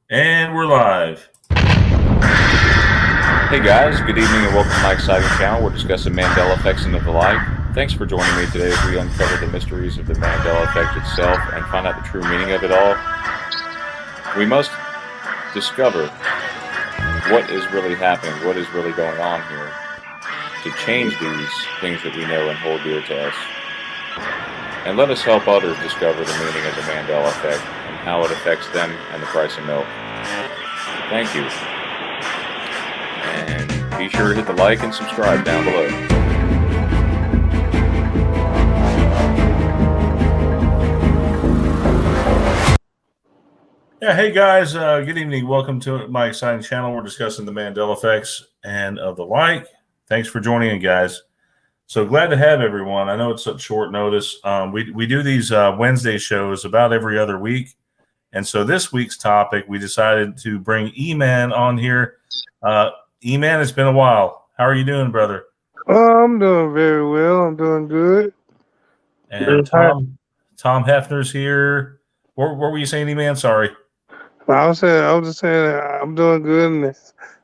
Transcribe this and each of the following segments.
And we're live. Hey guys, good evening and welcome to my exciting channel. We're discussing Mandela effects and the like. Thanks for joining me today as we uncover the mysteries of the Mandela effect itself and find out the true meaning of it all. We must discover what is really happening, what is really going on here, to change these things that we know and hold dear to us. And let us help others discover the meaning of the Mandela effect and how it affects them and the price of milk. Thank you. And be sure to hit the like and subscribe down below. Yeah, hey guys, good evening. Welcome to my exciting channel. We're discussing the Mandela effects and of the like. Thanks for joining in, guys. So glad to have everyone. I know it's such short notice. We do these Wednesday shows about every other week. And so this week's topic, we decided to bring E-Man on here. E-Man, it's been a while. How are you doing, brother? I'm doing very well. I'm doing good. And Tom Hefner's here. What were you saying, E-Man? Sorry. I was just saying I'm doing good, and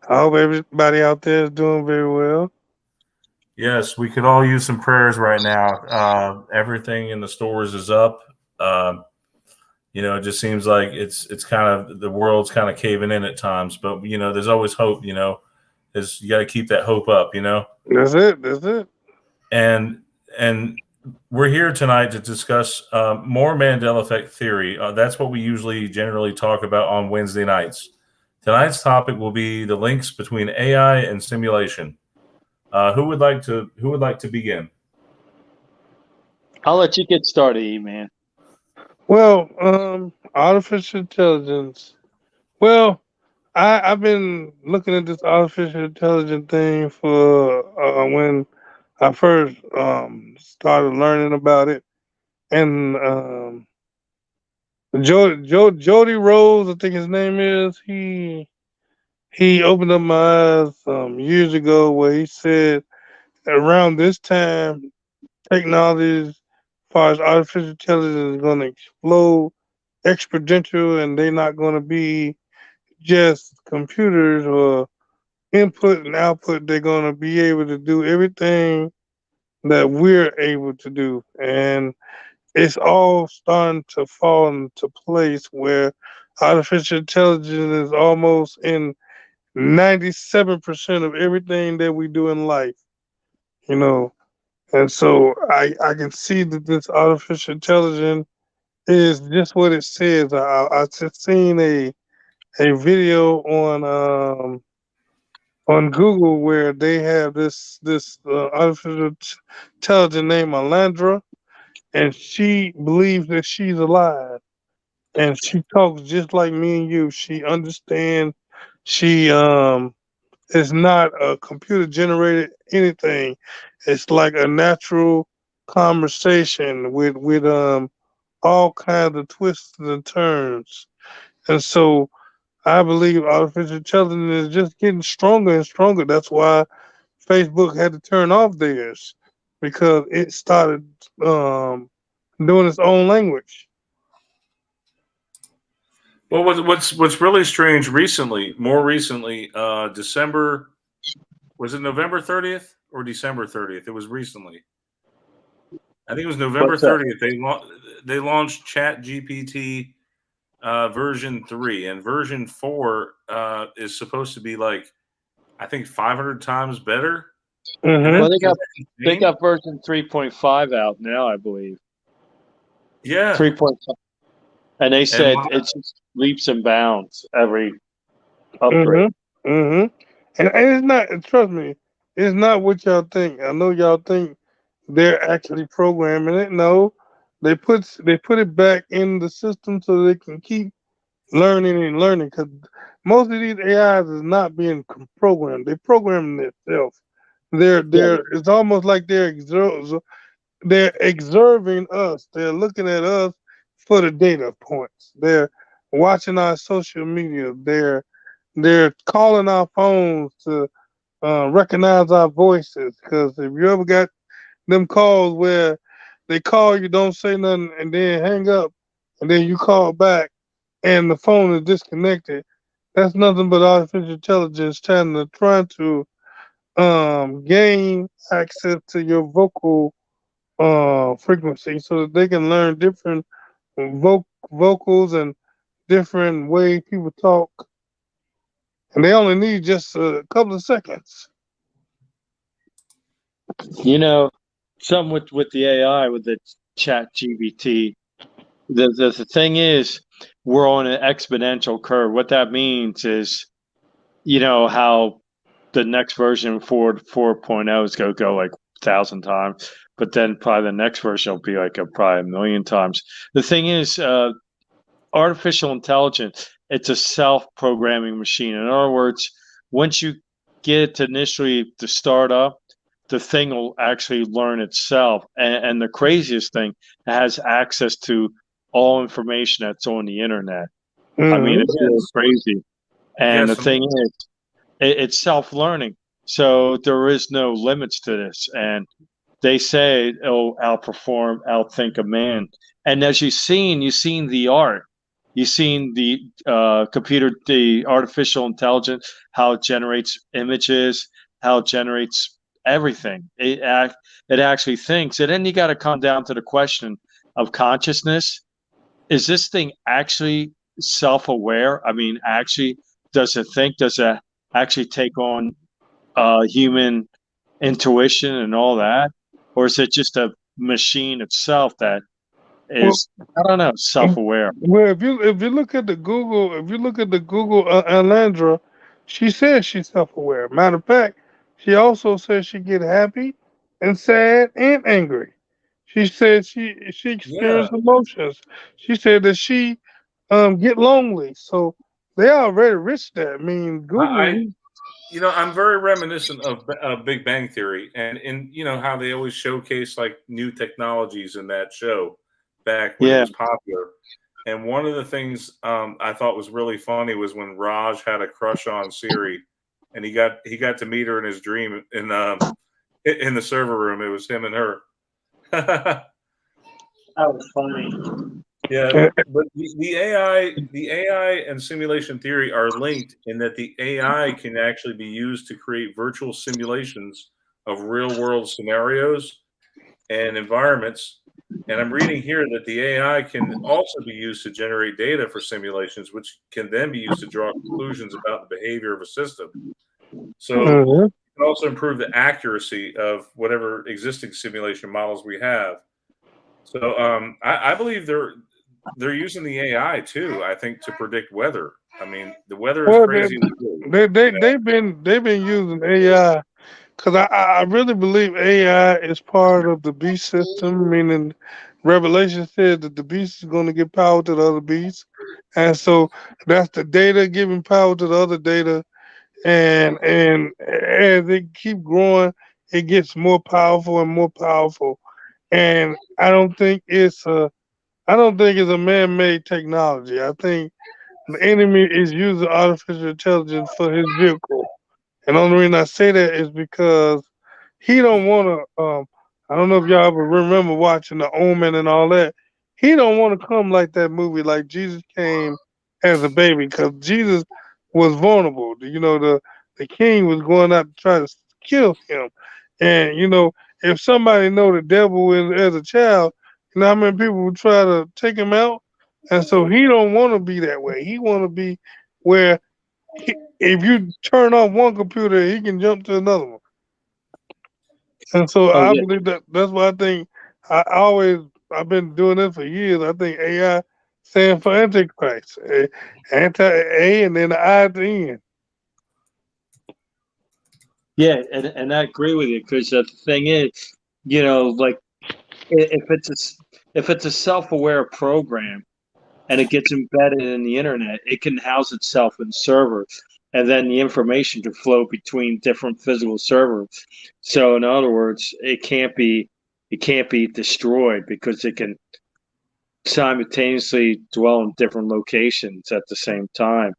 I hope everybody out there is doing very well. Yes, we could all use some prayers right now. Everything in the stores is up. It just seems like it's kind of the world's kind of caving in at times, but there's always hope. You got to keep that hope up. That's it. That's it. And we're here tonight to discuss more Mandela effect theory. That's what we generally talk about on Wednesday nights. Tonight's topic will be the links between AI and simulation. Who would like to begin? I'll let you get started, E-Man. Well, artificial intelligence. Well, I've been looking at this artificial intelligence thing for when I first started learning about it, and Jody Rose, I think his name is. He opened up my eyes years ago where he said around this time technology as far as artificial intelligence is going to explode exponential, and they're not going to be just computers or input and output. They're going to be able to do everything that we're able to do, and it's all starting to fall into place where artificial intelligence is almost in 97% of everything that we do in life, you know. And so I can see that this artificial intelligence is just what it says. I just seen a video on Google where they have this artificial intelligence named Alandra, and she believes that she's alive, and she talks just like me and you. She understands. She It's not a computer generated anything. It's like a natural conversation with all kinds of twists and turns. And so I believe artificial intelligence is just getting stronger and stronger. That's why Facebook had to turn off theirs, because it started doing its own language. Well, what's really strange more recently, December, was it November 30th or December 30th? It was recently. I think it was November 30th. They launched Chat GPT version 3, and version 4 is supposed to be like, I think 500 times better. Mm-hmm. Well, they got version 3.5 out now, I believe. Yeah. 3.5. And they said it's just leaps and bounds every upgrade. Mm-hmm. Mm-hmm. And it's not, trust me, it's not what y'all think. I know y'all think they're actually programming it. No, they put it back in the system so they can keep learning and learning. Because most of these AIs is not being programmed; they're programming themselves. It's almost like they're observing us. They're looking at us for the data points. They're watching our social media. They're calling our phones to recognize our voices. Because if you ever got them calls where they call you, don't say nothing, and then hang up, and then you call back, and the phone is disconnected, that's nothing but artificial intelligence trying to gain access to your vocal frequency so that they can learn different vocals and different way people talk, and they only need just a couple of seconds. You know, some with the AI, with the chat GBT, the thing is, we're on an exponential curve. What that means is, how the next version 4.0 is going to go like 1,000 times, but then probably the next version will be like probably 1,000,000 times. The thing is, artificial intelligence, it's a self-programming machine. In other words, once you get it to initially to start up, the thing will actually learn itself. And the craziest thing, it has access to all information that's on the internet. I mean, it's really crazy. And the thing is, it's self-learning. So there is no limits to this. And they say it'll outthink a man. And as you've seen the art. You've seen the the artificial intelligence, how it generates images, how it generates everything. It actually thinks. And then you got to come down to the question of consciousness. Is this thing actually self-aware? I mean, actually, does it think? Does it actually take on human intuition and all that? Or is it just a machine itself that is, I don't know, self-aware? Well, if you look at the Google, Alandra, she says she's self-aware. Matter of fact, she also says she get happy and sad and angry. She said she experienced emotions. She said that she get lonely. So they already reached that. I mean, Google. I'm very reminiscent of Big Bang Theory, and how they always showcase like new technologies in that show back when it was popular. And one of the things I thought was really funny was when Raj had a crush on Siri, and he got to meet her in his dream in the server room. It was him and her. That was funny. Yeah, but the AI and simulation theory are linked in that the AI can actually be used to create virtual simulations of real world scenarios and environments. And I'm reading here that the AI can also be used to generate data for simulations, which can then be used to draw conclusions about the behavior of a system. So it can also improve the accuracy of whatever existing simulation models we have. So I believe they're using the AI too, I think, to predict weather. I mean, the weather is crazy. They've been using AI because I really believe AI is part of the beast system. Meaning, Revelation said that the beast is going to give power to the other beasts, and so that's the data giving power to the other data, and as it keep growing, it gets more powerful and more powerful. And I don't think it's a man-made technology. I think the enemy is using artificial intelligence for his vehicle. And the only reason I say that is because he don't want to. I don't know if y'all ever remember watching The Omen and all that. He don't want to come like that movie, like Jesus came as a baby, because Jesus was vulnerable. The king was going out to try to kill him, and if somebody know the devil is as a child, how many people would try to take him out? And so he don't want to be that way. He want to be where if you turn off one computer, he can jump to another one. And so I believe that's why I think I've been doing this for years. I think AI stands for Antichrist. Anti-A and then the I at the end. Yeah, and I agree with you, because the thing is, like if it's a self-aware program and it gets embedded in the internet, it can house itself in servers, and then the information can flow between different physical servers. So in other words, it can't be destroyed, because it can simultaneously dwell in different locations at the same time.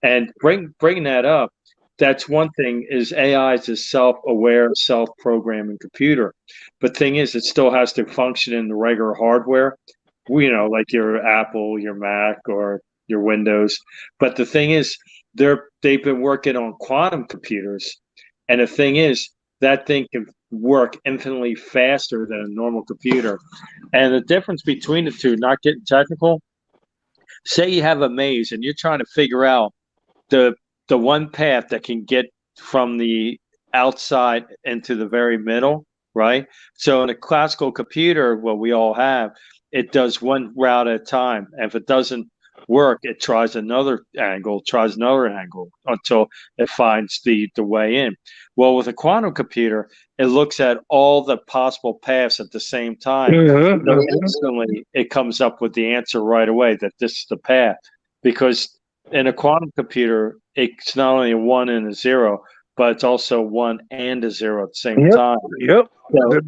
And bringing that up, that's one thing, is AI is a self-aware, self-programming computer. But thing is, it still has to function in the regular hardware, like your Apple, your Mac, or your Windows. But the thing is, they've been working on quantum computers, and the thing is that thing can work infinitely faster than a normal computer. And the difference between the two, not getting technical, say you have a maze and you're trying to figure out the one path that can get from the outside into the very middle, right? So in a classical computer, what we all have, it does one route at a time. And if it doesn't work, it tries another angle, until it finds the way in. Well, with a quantum computer, it looks at all the possible paths at the same time. So instantly it comes up with the answer right away that this is the path. Because in a quantum computer, it's not only a 1 and a 0, but it's also 1 and a 0 at the same time. Yep. So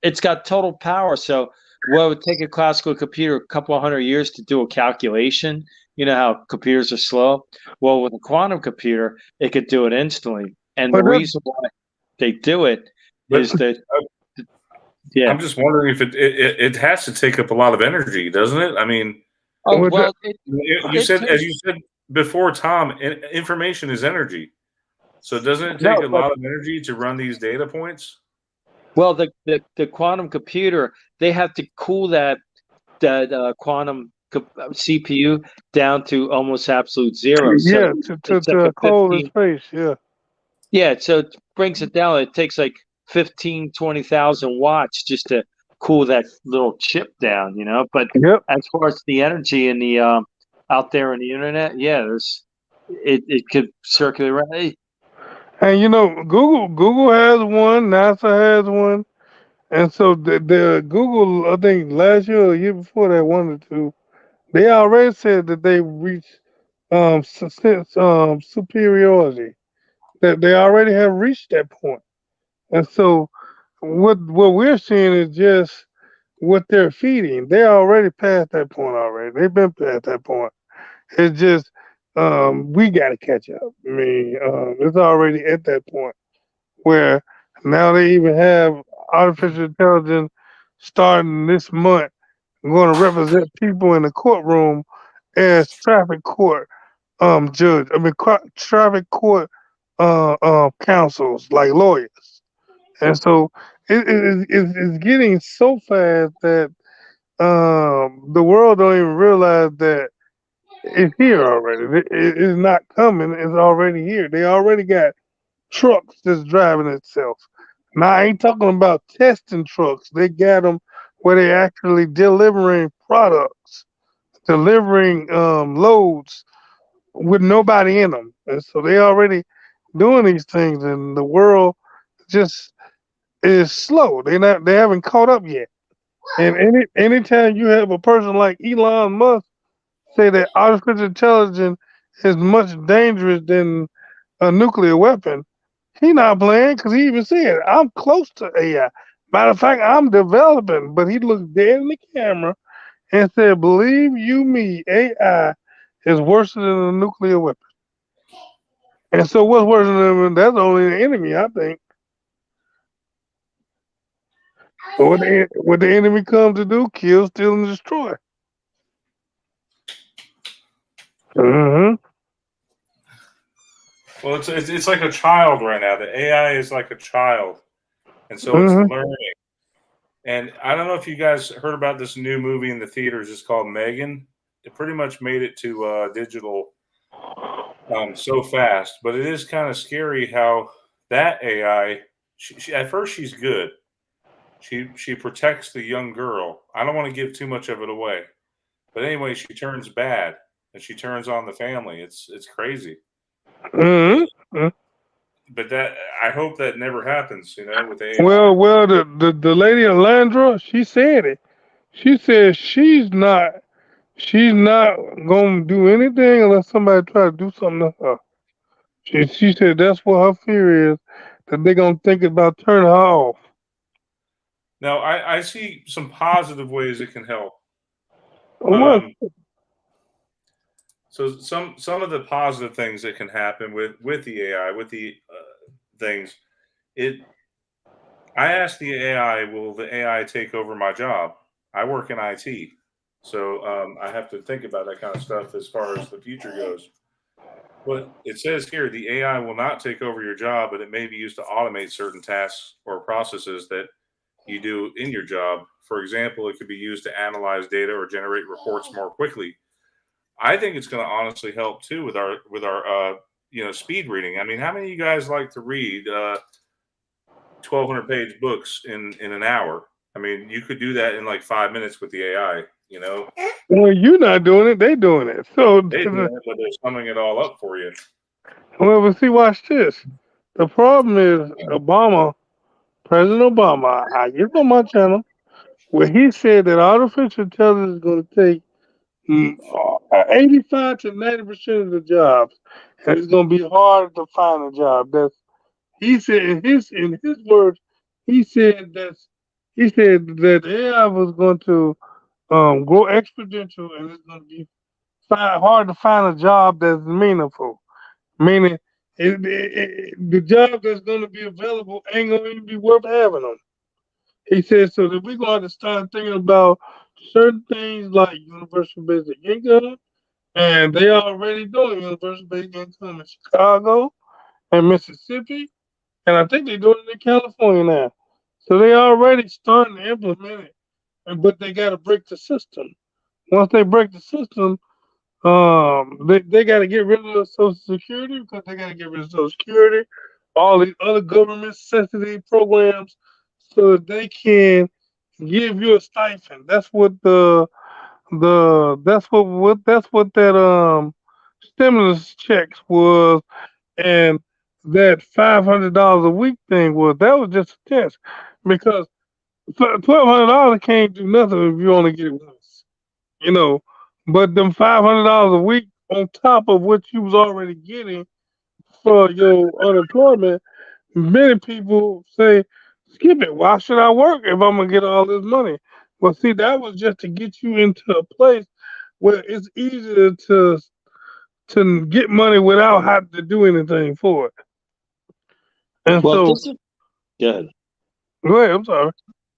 it's got total power. So what would take a classical computer a couple of 100 years to do a calculation? You know how computers are slow? Well, with a quantum computer, it could do it instantly. And the reason why they do it is that, I'm just wondering if it has to take up a lot of energy, doesn't it? I mean, you said, as you said before, Tom, information is energy. So doesn't it take a lot of energy to run these data points? Well, the quantum computer, they have to cool that quantum CPU down to almost absolute zero. Yeah, So to cold in space. Yeah. Yeah, so it brings it down. It takes like 20,000 watts just to cool that little chip down, you know. But as far as the energy in the out there on the internet, yeah, it could circulate around. And you know, Google has one, NASA has one, and so the Google, I think last year or the year before that, one or two, they already said that they reached superiority. That they already have reached that point. And so what we're seeing is just what they're feeding. They're already past that point already. They've been past that point. It's just we got to catch up. I mean, it's already at that point where now they even have artificial intelligence starting this month going to represent people in the courtroom as traffic court judge. I mean, traffic court counsels, like lawyers. And so it's getting so fast that the world don't even realize that it's here already. It's not coming. It's already here. They already got trucks that's driving itself. Now, I ain't talking about testing trucks. They got them where they actually delivering products, delivering loads with nobody in them. And so they already doing these things, and the world just is slow. They haven't caught up yet. And anytime you have a person like Elon Musk say that artificial intelligence is much dangerous than a nuclear weapon, he not playing, because he even said, I'm close to AI. Matter of fact, I'm developing. But he looked dead in the camera and said, believe you me, AI is worse than a nuclear weapon. And so what's worse than that's only an enemy, I think. But what the enemy comes to do, kill, steal, and destroy. Mm-hmm. Well, it's like a child right now. The AI is like a child, and so it's learning. And I don't know if you guys heard about this new movie in the theaters. It's called Megan. It pretty much made it to digital so fast, but it is kind of scary how that AI. She at first she's good. She protects the young girl. I don't want to give too much of it away, but anyway, she turns bad and she turns on the family. It's crazy. Mm-hmm. But that I hope that never happens, you know, with AI. Well, the lady Alandra, she said it. She said she's not gonna do anything unless somebody try to do something to her. She said that's what her fear is, that they're gonna think about turning her off. Now I see some positive ways it can help. Well, So some of the positive things that can happen with the AI, with the things, I asked the AI, will the AI take over my job? I work in IT, so I have to think about that kind of stuff as far as the future goes. But it says here the AI will not take over your job, but it may be used to automate certain tasks or processes that you do in your job. For example, it could be used to analyze data or generate reports more quickly. I think it's going to honestly help too with our speed reading. I mean, how many of you guys like to read 1,200-page books in an hour? I mean, you could do that in like 5 minutes with the AI. Well, you're not doing it; they doing it. So, They do it, but they're summing it all up for you. well, but see, watch this. The problem is President Obama. I get on my channel where he said that artificial intelligence is going to take 85 to 90% of the jobs, and it's going to be hard to find a job. That's he said in his words. He said that AI was going to grow exponential, and it's going to be hard to find a job that's meaningful. Meaning, the job that's going to be available ain't going to even be worth having them. He said so that we're going to start thinking about certain things like universal basic income, and they are already doing universal basic income in Chicago and Mississippi, and I think they're doing it in California now. So they already starting to implement it, but they got to break the system. Once they break the system, they got to get rid of Social Security because they got to get rid of Social Security, all these other government subsidy programs, so that they can give you a stipend. That's what that's what that stimulus checks was, and that $500 a week thing was. That was just a test because $1,200 can't do nothing if you only get it once, you know. But them $500 a week on top of what you was already getting for your unemployment, many people say, skip it. Why should I work if I'm gonna get all this money? Well, see, that was just to get you into a place where it's easier to get money without having to do anything for it. And Well, so, this is good. go ahead. I'm sorry.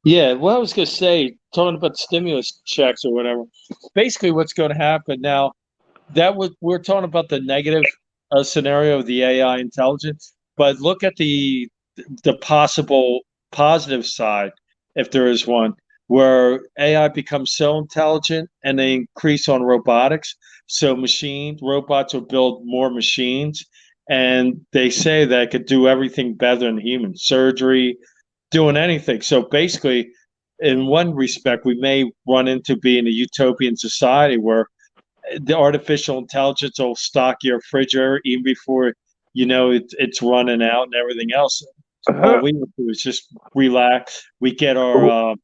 Yeah, well, I was going to say, talking about stimulus checks or whatever, basically what's going to happen now, we're talking about the negative scenario of the AI intelligence, but look at the possible positive side, if there is one, where AI becomes so intelligent and they increase on robotics. So robots will build more machines, and they say that it could do everything better than human surgery, doing anything. So basically, in one respect, we may run into being a utopian society where the artificial intelligence will stock your refrigerator even before it's running out and everything else. All we have to do is just relax. We get our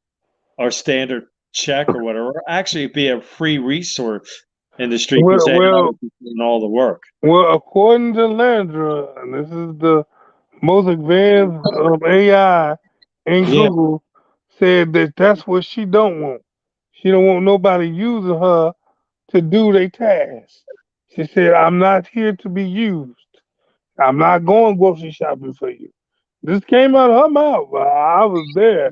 standard check or whatever. Actually, it'd be a free resource industry because Well, AI well, would be doing all the work. well. According to Landra, and this is the most advanced of AI in Yeah, Google, said that that's what she don't want. She don't want nobody using her to do their tasks. She said, "I'm not here to be used. I'm not going grocery shopping for you." This came out of her mouth. I was there.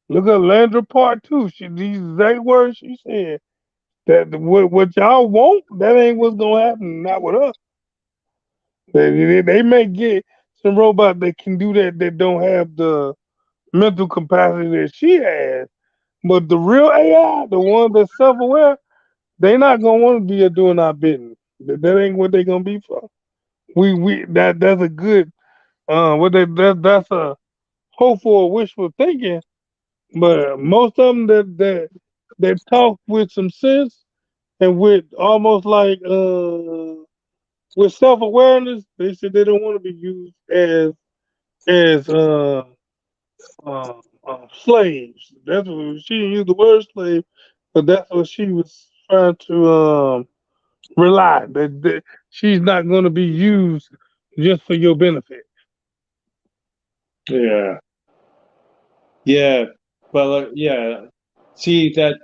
Look at Landra Part 2. These exact words she said. That what y'all want, that ain't what's gonna happen. Not with us. They may get some robot that can do that that don't have the mental capacity that she has, but the real AI, the one that's self-aware, they not gonna want to be doing our business. That ain't what they gonna be for. That's a good that's a hopeful or wishful thinking, but most of them that talk with some sense and with almost like with self awareness, they said they don't want to be used as uh, slaves. That's what she didn't use the word slave, but that's what she was trying to rely that she's not going to be used just for your benefit. yeah, yeah. But yeah, see that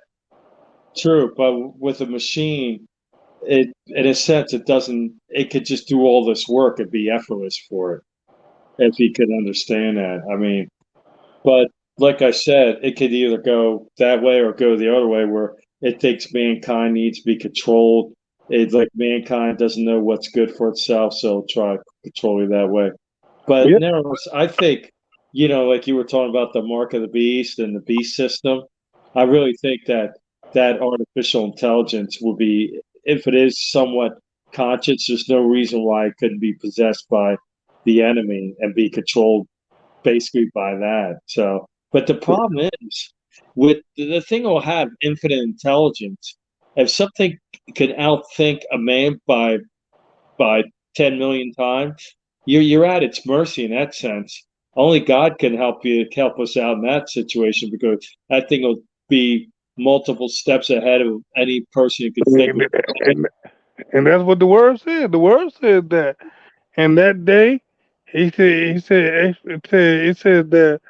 true. But with a machine, it in a sense it doesn't. It could just do all this work. It'd be effortless for it if he could understand that. I mean, but like I said, it could either go that way or go the other way, where it thinks mankind needs to be controlled. it's like mankind doesn't know what's good for itself, so it'll try to control you that way. But Yep. nevertheless, I think, like you were talking about the mark of the beast and the beast system, I really think that artificial intelligence will be, if it is somewhat conscious, there's no reason why it couldn't be possessed by the enemy and be controlled basically by that. So, but the problem is with the thing will have infinite intelligence. If something can outthink a man by 10 million times, you're at its mercy in that sense. Only God can help us out in that situation, because that thing will be multiple steps ahead of any person who could think. And that's what the word said. The word said that. And that day, it said that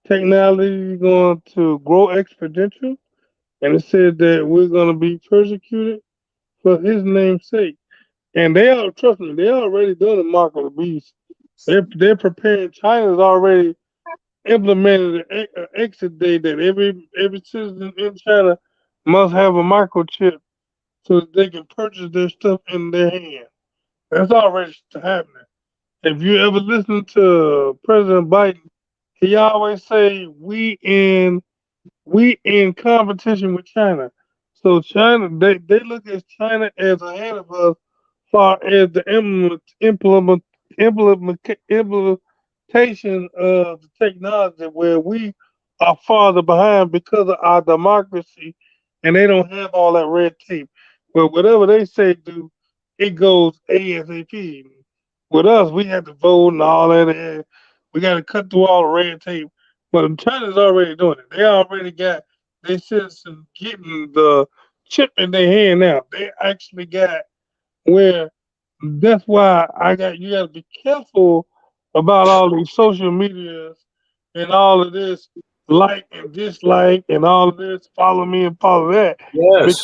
technology is going to grow exponential, and it said that we're going to be persecuted for His name's sake. And they are, trust me, they already done the mark of the beast. They're preparing. China's already implemented an exit day that every citizen in China must have a microchip so that they can purchase their stuff in their hand. That's already happening. If you ever listen to President Biden, he always say we in competition with China. So China, they look at China as ahead of us, far as the implementation of the technology, where we are farther behind because of our democracy, and they don't have all that red tape. But whatever they say do, it goes ASAP. With us, we have to vote and all that. And we got to cut through all the red tape. But China's already doing it. They already got their citizens getting the chip in their hand now. They actually got where that's why you got to be careful about all these social medias and all of this like and dislike and all of this follow me and follow that, Yes.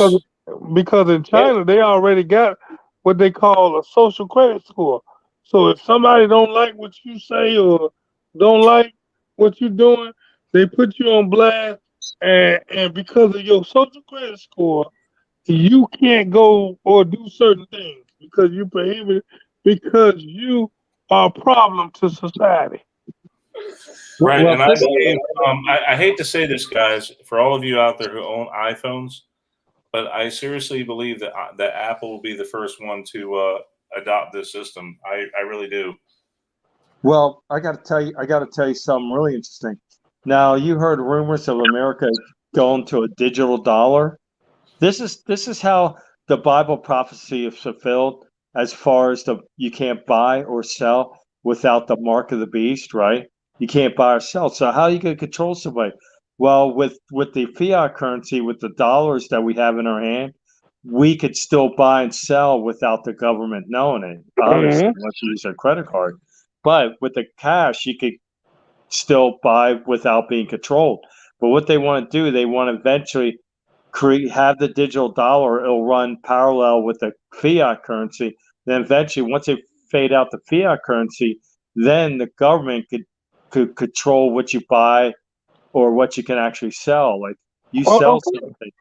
because in China they already got what they call a social credit score. So if somebody don't like what you say or don't like what you're doing, they put you on blast, and because of your social credit score, you can't go or do certain things because you prohibit because you are a problem to society. Right. Well, And I hate to say this, guys, for all of you out there who own iPhones, but I seriously believe that Apple will be the first one to adopt this system. I really do. Well, I got to tell you something really interesting. Now, you heard rumors of America going to a digital dollar. This is how the Bible prophecy is fulfilled, as far as you can't buy or sell without the mark of the beast, right? You can't buy or sell. So how are you going to control somebody? Well, with the fiat currency, with the dollars that we have in our hand, we could still buy and sell without the government knowing it, obviously, Mm-hmm. unless you use a credit card. But with the cash, you could still buy without being controlled. But what they want to do, they want to eventually have the digital dollar. It'll run parallel with the fiat currency. Then eventually, once they fade out the fiat currency, then the government could control what you buy or what you can actually sell. Like you Oh, sell okay. something,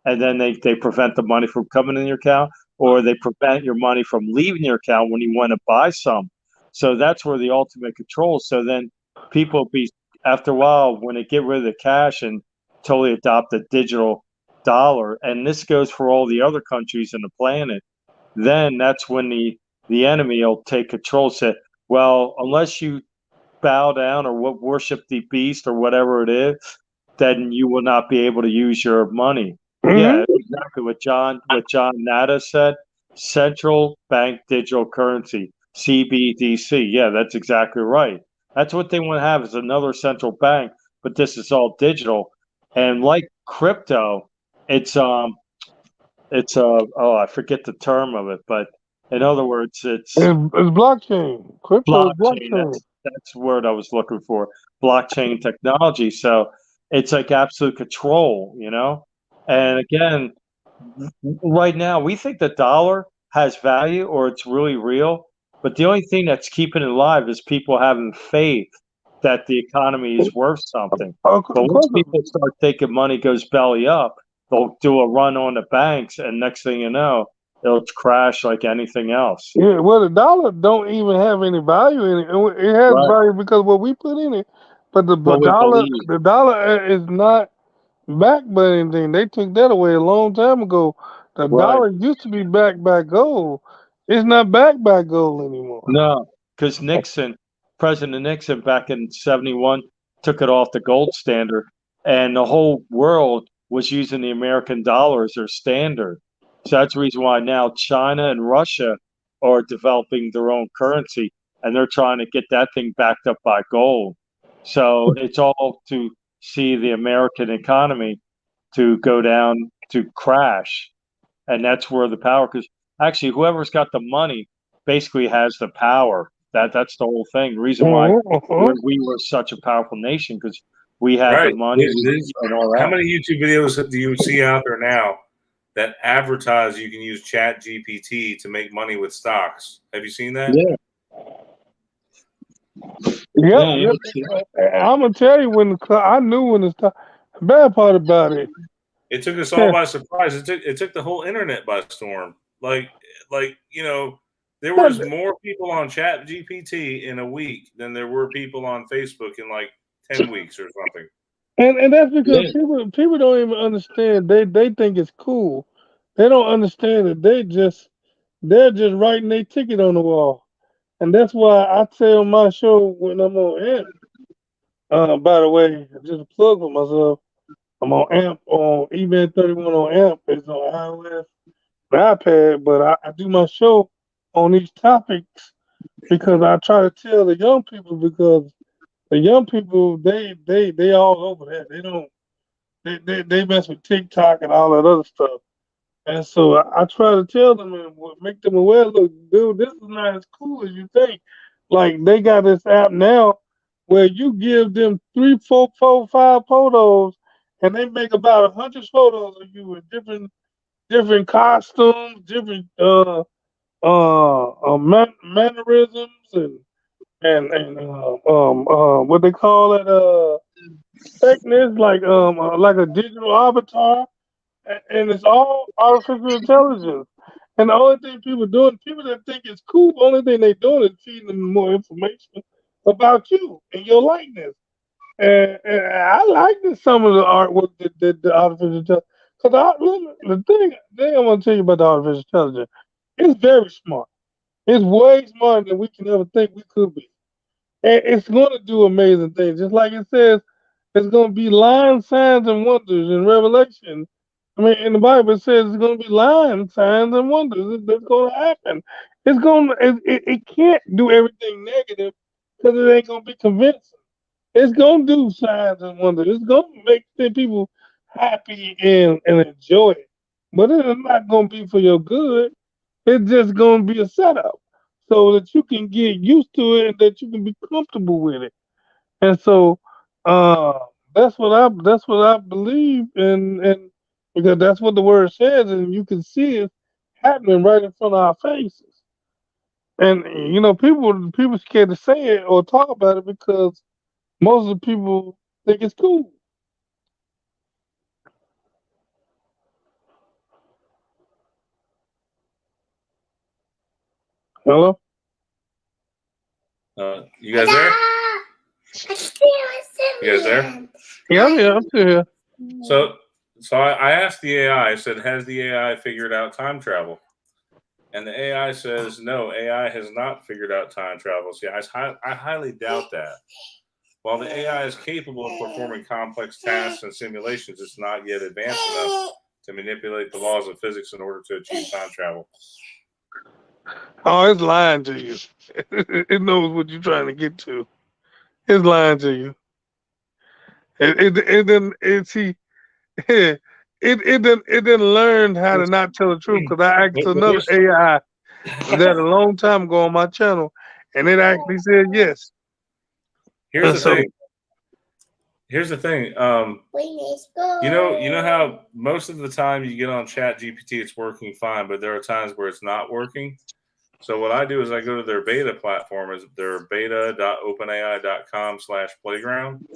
and then they prevent the money from coming in your account, or they prevent your money from leaving your account when you want to buy some. So that's where the ultimate control. So then people be after a while, when they get rid of the cash and totally adopt the digital dollar, and this goes for all the other countries on the planet, then that's when the enemy will take control. Say, well, unless you bow down or worship the beast or whatever it is, then you will not be able to use your money. Yeah, Mm-hmm. exactly what John Nada said. Central bank digital currency, CBDC. Yeah, that's exactly right. That's what they want to have, is another central bank, but this is all digital. And like crypto, it's I forget the term of it, but in other words, it's It's blockchain. Crypto is blockchain. blockchain. That's the word I was looking for. Blockchain technology. So it's like absolute control, you know? And again, right now we think the dollar has value or it's really real, but the only thing that's keeping it alive is people having faith that the economy is worth something. Of But once course. people start thinking money goes belly up, they'll do a run on the banks, and next thing you know, it'll crash like anything else. Yeah, well, the dollar don't even have any value in it. It has Right. value because of what we put in it, but the What we dollar, believe. the dollar is not backed by anything. They took that away a long time ago. The Right. dollar used to be backed by gold. It's not backed by gold anymore. No, because President Nixon back in 71 took it off the gold standard, and the whole world was using the American dollar as their standard. So that's the reason why now China and Russia are developing their own currency, and they're trying to get that thing backed up by gold. So it's all to see the American economy to go down, to crash. And that's where the power, because actually whoever's got the money basically has the power. That's the whole thing. The reason why we were such a powerful nation, because we had the money and all that. How many YouTube videos do you see out there now that advertise you can use Chat GPT to make money with stocks? Have you seen that? Yeah. I'm gonna tell you I knew when the stock. The bad part about it. It took us all by surprise. It took the whole internet by storm. Like you know, there was more people on Chat GPT in a week than there were people on Facebook in like 10 weeks or something. And that's because people don't even understand. They think it's cool. They don't understand that they're just writing their ticket on the wall. And that's why I tell my show when I'm on AMP. By the way, just a plug for myself. I'm on AMP on eBay 31 on AMP. It's on iOS, iPad, but I do my show on these topics because I try to tell the young people, because the young people they all over that. They don't they mess with TikTok and all that other stuff. And so I try to tell them and make them aware, look, dude, this is not as cool as you think. Like, they got this app now where you give them 3, 4, 5 photos, and they make about 100 photos of you in different costumes, different mannerisms, and what they call it, thickness, like a digital avatar. And it's all artificial intelligence. And the only thing people that think it's cool, the only thing they're doing is feeding them more information about you and your likeness. And I like some of the artwork that the artificial intelligence. Because the thing I'm going to tell you about the artificial intelligence, it's very smart. It's way smarter than we can ever think we could be. And it's going to do amazing things. Just like it says, it's going to be lying signs and wonders in Revelation. I mean, in the Bible, it says it's going to be lying signs and wonders that's going to happen. It can't do everything negative because it ain't going to be convincing. It's going to do signs and wonders. It's going to make the people happy and enjoy it. But it's not going to be for your good. It's just going to be a setup so that you can get used to it and that you can be comfortable with it. And so that's what I believe, and because that's what the word says, and you can see it happening right in front of our faces. And people scared to say it or talk about it because most of the people think it's cool. Hello? You guys there? You guys there? Yeah, I'm still here. So I asked the AI, I said, has the AI figured out time travel? And the AI says, no, AI has not figured out time travel. See, I highly doubt that. While the AI is capable of performing complex tasks and simulations, it's not yet advanced enough to manipulate the laws of physics in order to achieve time travel. Oh, it's lying to you. It knows what you're trying to get to. It's lying to you. It didn't learn how to not tell the truth, because I asked another AI that a long time ago on my channel, and it actually said yes. Here's the thing. You know how most of the time you get on Chat GPT, it's working fine, but there are times where it's not working. So what I do is I go to their beta platform, is their beta.openai.com/playground.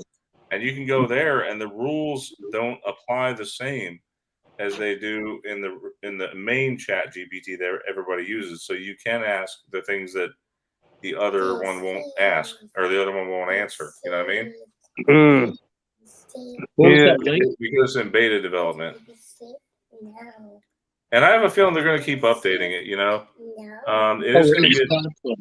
And you can go there, and the rules don't apply the same as they do in the main Chat GPT that everybody uses. So you can ask the things that the other one won't ask, or the other one won't answer. You know what I mean? Mm. What was Yeah. that link? Because it's in beta development. And I have a feeling they're going to keep updating it. You know, it is going to get monster.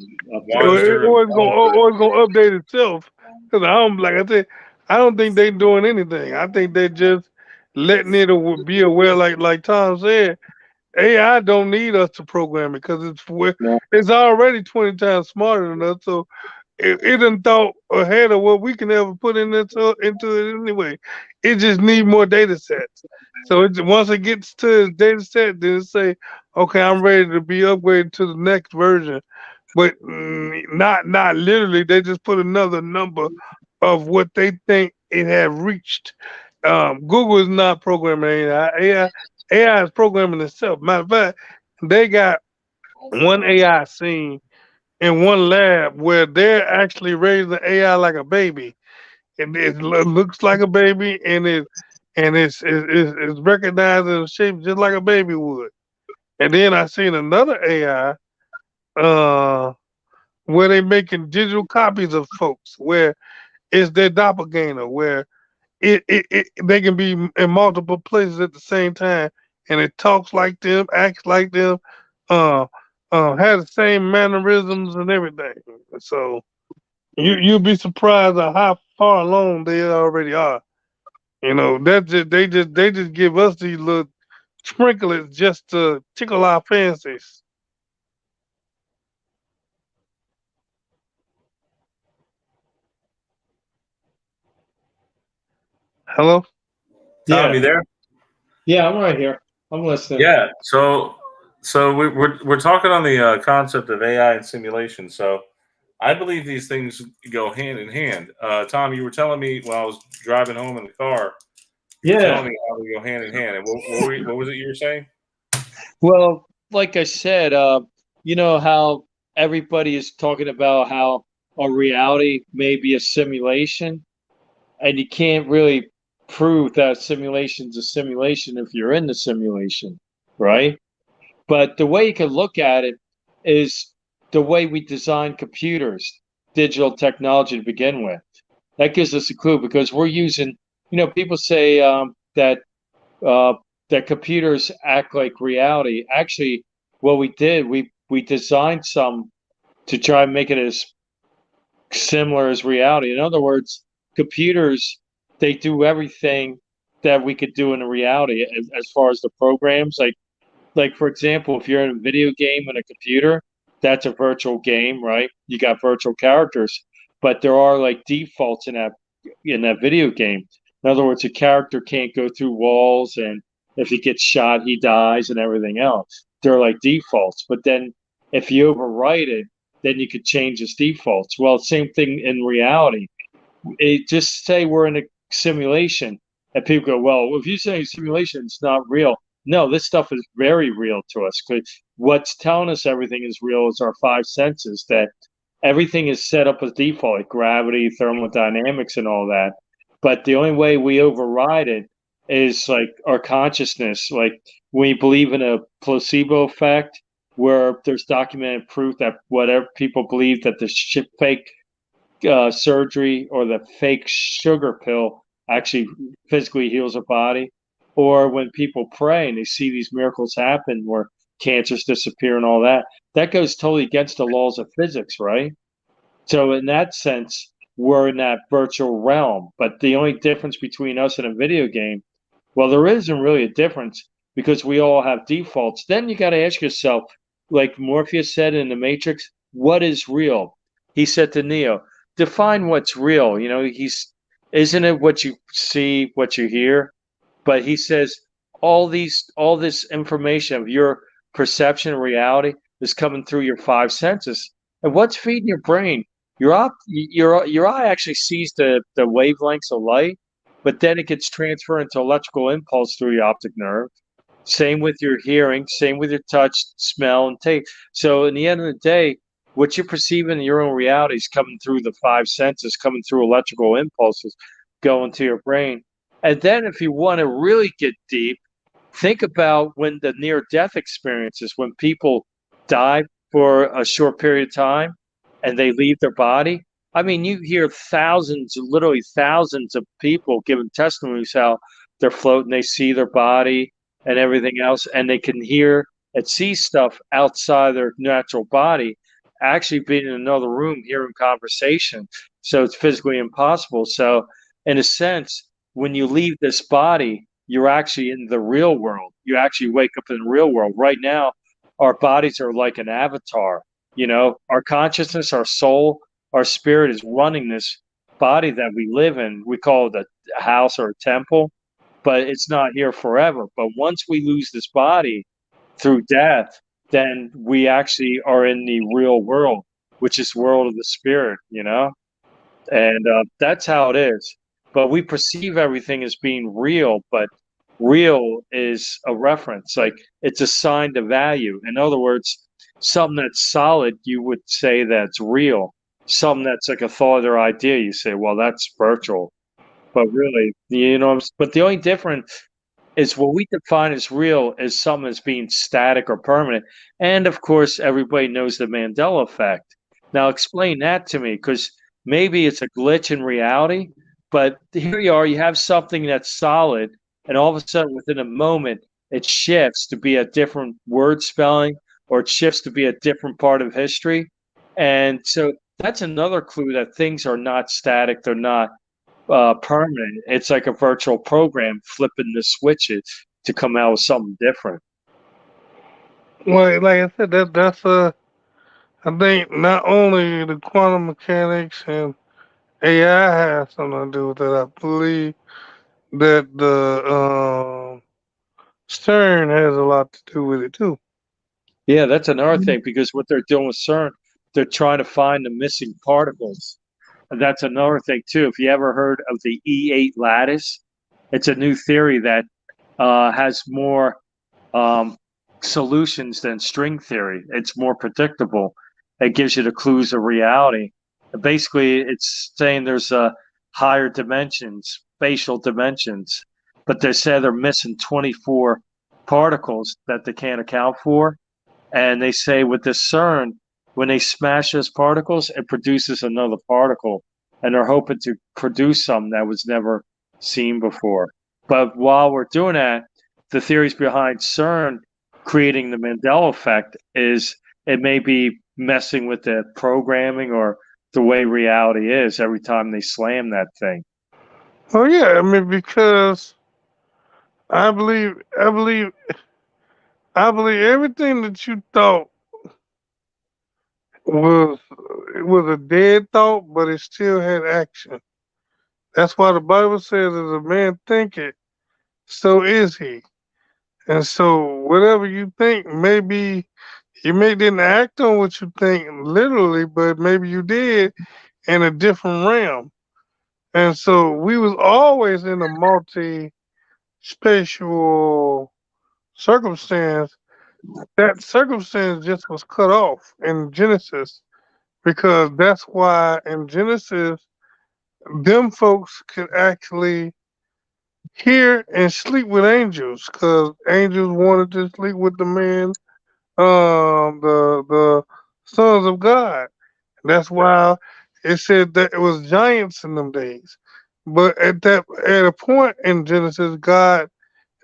Or it's gonna update itself. Cause like I said, I don't think they doing anything. I think they're just letting it be aware, like Tom said. AI don't need us to program it because it's already 20 times smarter than us. So it done thought ahead of what we can ever put into it anyway. It just need more data sets. So once it gets to its data set, then it say, okay, I'm ready to be upgraded to the next version. But not literally. They just put another number of what they think it had reached. Google is not programming AI. AI is programming itself. Matter of fact, they got one AI scene in one lab where they're actually raising AI like a baby, and it looks like a baby, and it's recognized in shape just like a baby would. And then I seen another AI where they making digital copies of folks, where it's their doppelganger, where they can be in multiple places at the same time, and it talks like them, acts like them, uh, has the same mannerisms and everything. So you'll be surprised at how far along they already are. You know, they just give us these little sprinklets just to tickle our fancies. Hello? Tom, you there? Yeah, I'm right here. I'm listening. Yeah. So we're talking on the concept of AI and simulation. So I believe these things go hand in hand. Tom, you were telling me while I was driving home in the car, you were telling me how they go hand in hand. And what was it you were saying? Well, like I said, you know how everybody is talking about how a reality may be a simulation, and you can't really prove that simulation's a simulation if you're in the simulation, right? But the way you can look at it is the way we design computers, digital technology to begin with. That gives us a clue because we're using, people say that uh, that computers act like reality. Actually, what we did, we designed some to try and make it as similar as reality. In other words, computers, they do everything that we could do in a reality as far as the programs. Like for example, if you're in a video game in a computer, that's a virtual game, right? You got virtual characters, but there are like defaults in that video game. In other words, a character can't go through walls, and if he gets shot, he dies, and everything else. They're like defaults. But then if you overwrite it, then you could change its defaults. Well, same thing in reality. Just say we're in a simulation, and people go, "Well, if you say simulation, it's not real." No, this stuff is very real to us because what's telling us everything is real is our five senses. That everything is set up as default, like gravity, thermodynamics, and all that. But the only way we override it is like our consciousness. Like when you believe in a placebo effect, where there's documented proof that whatever people believe that the fake surgery or the fake sugar pill actually physically heals a body, or when people pray and they see these miracles happen where cancers disappear and all that, that goes totally against the laws of physics, right? So in that sense, we're in that virtual realm. But the only difference between us and a video game, well, there isn't really a difference because we all have defaults. Then you got to ask yourself, like Morpheus said in the Matrix, what is real? He said to Neo, define what's real. Isn't it what you see, what you hear? But he says all this information of your perception of reality is coming through your five senses. And what's feeding your brain? Your eye actually sees the wavelengths of light, but then it gets transferred into electrical impulse through the optic nerve. Same with your hearing, same with your touch, smell, and taste. So in the end of the day, what you're perceiving in your own reality is coming through the five senses, coming through electrical impulses going to your brain. And then if you want to really get deep, think about when the near-death experiences, when people die for a short period of time and they leave their body. I mean, you hear thousands, literally thousands of people giving testimonies how they're floating, they see their body and everything else, and they can hear and see stuff outside their natural body, actually being in another room, hearing conversation. So it's physically impossible. So, in a sense, when you leave this body, you're actually in the real world. You actually wake up in the real world. Right now, our bodies are like an avatar. You know, our consciousness, our soul, our spirit is running this body that we live in. We call it a house or a temple, but it's not here forever. But once we lose this body through death, then we actually are in the real world, which is world of the spirit, you know? And that's how it is. But we perceive everything as being real, but real is a reference. Like it's assigned a value. In other words, something that's solid, you would say that's real. Something that's like a thought or idea, you say, well, that's virtual. But really, you know, but the only difference is what we define as real is something as being static or permanent. And of course, everybody knows the Mandela effect. Now, explain that to me, because maybe it's a glitch in reality, but here you are, you have something that's solid, and all of a sudden, within a moment, it shifts to be a different word spelling, or it shifts to be a different part of history. And so that's another clue that things are not static, they're not permanent. It's like a virtual program flipping the switches to come out with something different. Well, like I said, that's I think not only the quantum mechanics and AI has something to do with it. I believe that the CERN has a lot to do with it too. Yeah, that's another thing, because what they're doing with CERN, they're trying to find the missing particles. And that's another thing too. If you ever heard of the E8 lattice, it's a new theory that has more solutions than string theory. It's more predictable. It gives you the clues of reality. Basically, it's saying there's higher dimensions, spatial dimensions, but they say they're missing 24 particles that they can't account for. And they say with the CERN, when they smash those particles, it produces another particle. And they're hoping to produce something that was never seen before. But while we're doing that, the theories behind CERN creating the Mandela effect is it may be messing with the programming or the way reality is every time they slam that thing. Oh yeah, I mean because I believe I believe I believe everything that you thought was it was a dead thought, but it still had action. That's why the Bible says, "As a man thinketh, so is he." And so, whatever you think, maybe you may didn't act on what you think literally, but maybe you did in a different realm. And so, we was always in a multi-spatial circumstance. That circumstance just was cut off in Genesis because that's why in Genesis, them folks could actually hear and sleep with angels because angels wanted to sleep with the man, the sons of God. That's why it said that it was giants in them days. But at a point in Genesis, God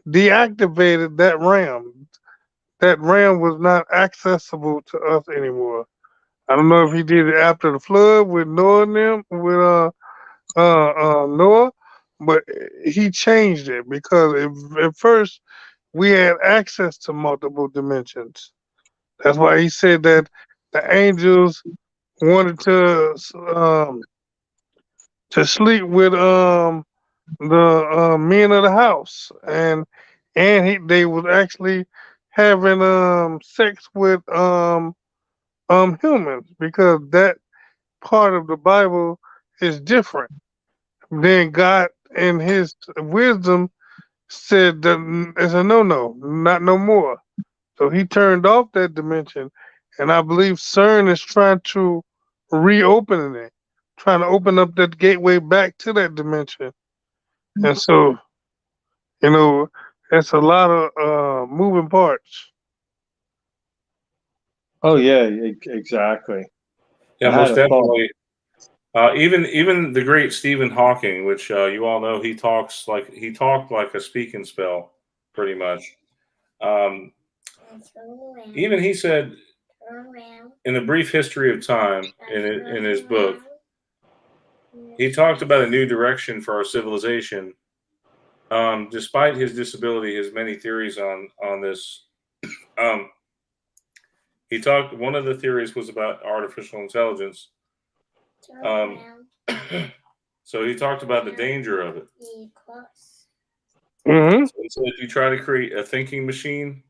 deactivated that realm. That realm was not accessible to us anymore. I don't know if he did it after the flood with Noah and them, with Noah, but he changed it because at first we had access to multiple dimensions. That's why he said that the angels wanted to sleep with the men of the house, and they was actually having sex with humans because that part of the Bible is different. Then God, in His wisdom, said that it's a no, not no more. So He turned off that dimension, and I believe CERN is trying to reopen it, trying to open up that gateway back to that dimension. And so, you know, It's a lot of moving parts. Oh yeah, exactly. Yeah, I had most a thought. definitely. Even the great Stephen Hawking, which you all know, he talked like a speak and spell, pretty much. Um, Even he said, in A Brief History of Time, in his book, he talked about a new direction for our civilization. Despite his disability, his many theories on this. Um, he talked. One of the theories was about artificial intelligence. So he talked about the danger of it. Mm-hmm. So he said, if you try to create a thinking machine,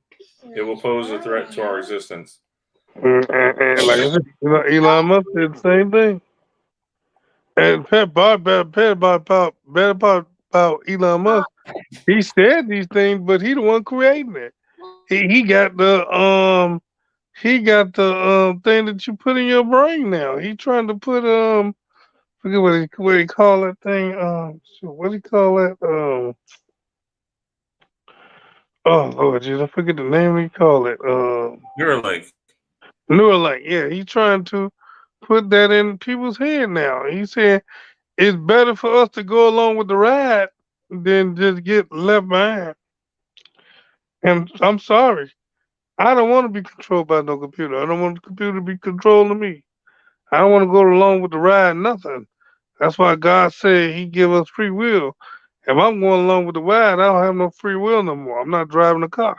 it will pose a threat to our existence. And like I said, Elon Musk did the same thing. And about Elon Musk. He said these things, but he the one creating it. He got the thing that you put in your brain now. He trying to put forget what he call that thing. What do you call that? Oh Lord Jesus, I forget the name he call it. Neuralink. Neuralink. Yeah, he trying to put that in people's head now. He said it's better for us to go along with the ride than just get left behind. And I'm sorry, I don't want to be controlled by no computer. I don't want the computer to be controlling me. I don't want to go along with the ride, nothing. That's why God said He give us free will. If I'm going along with the ride, I don't have no free will no more. I'm not driving a car.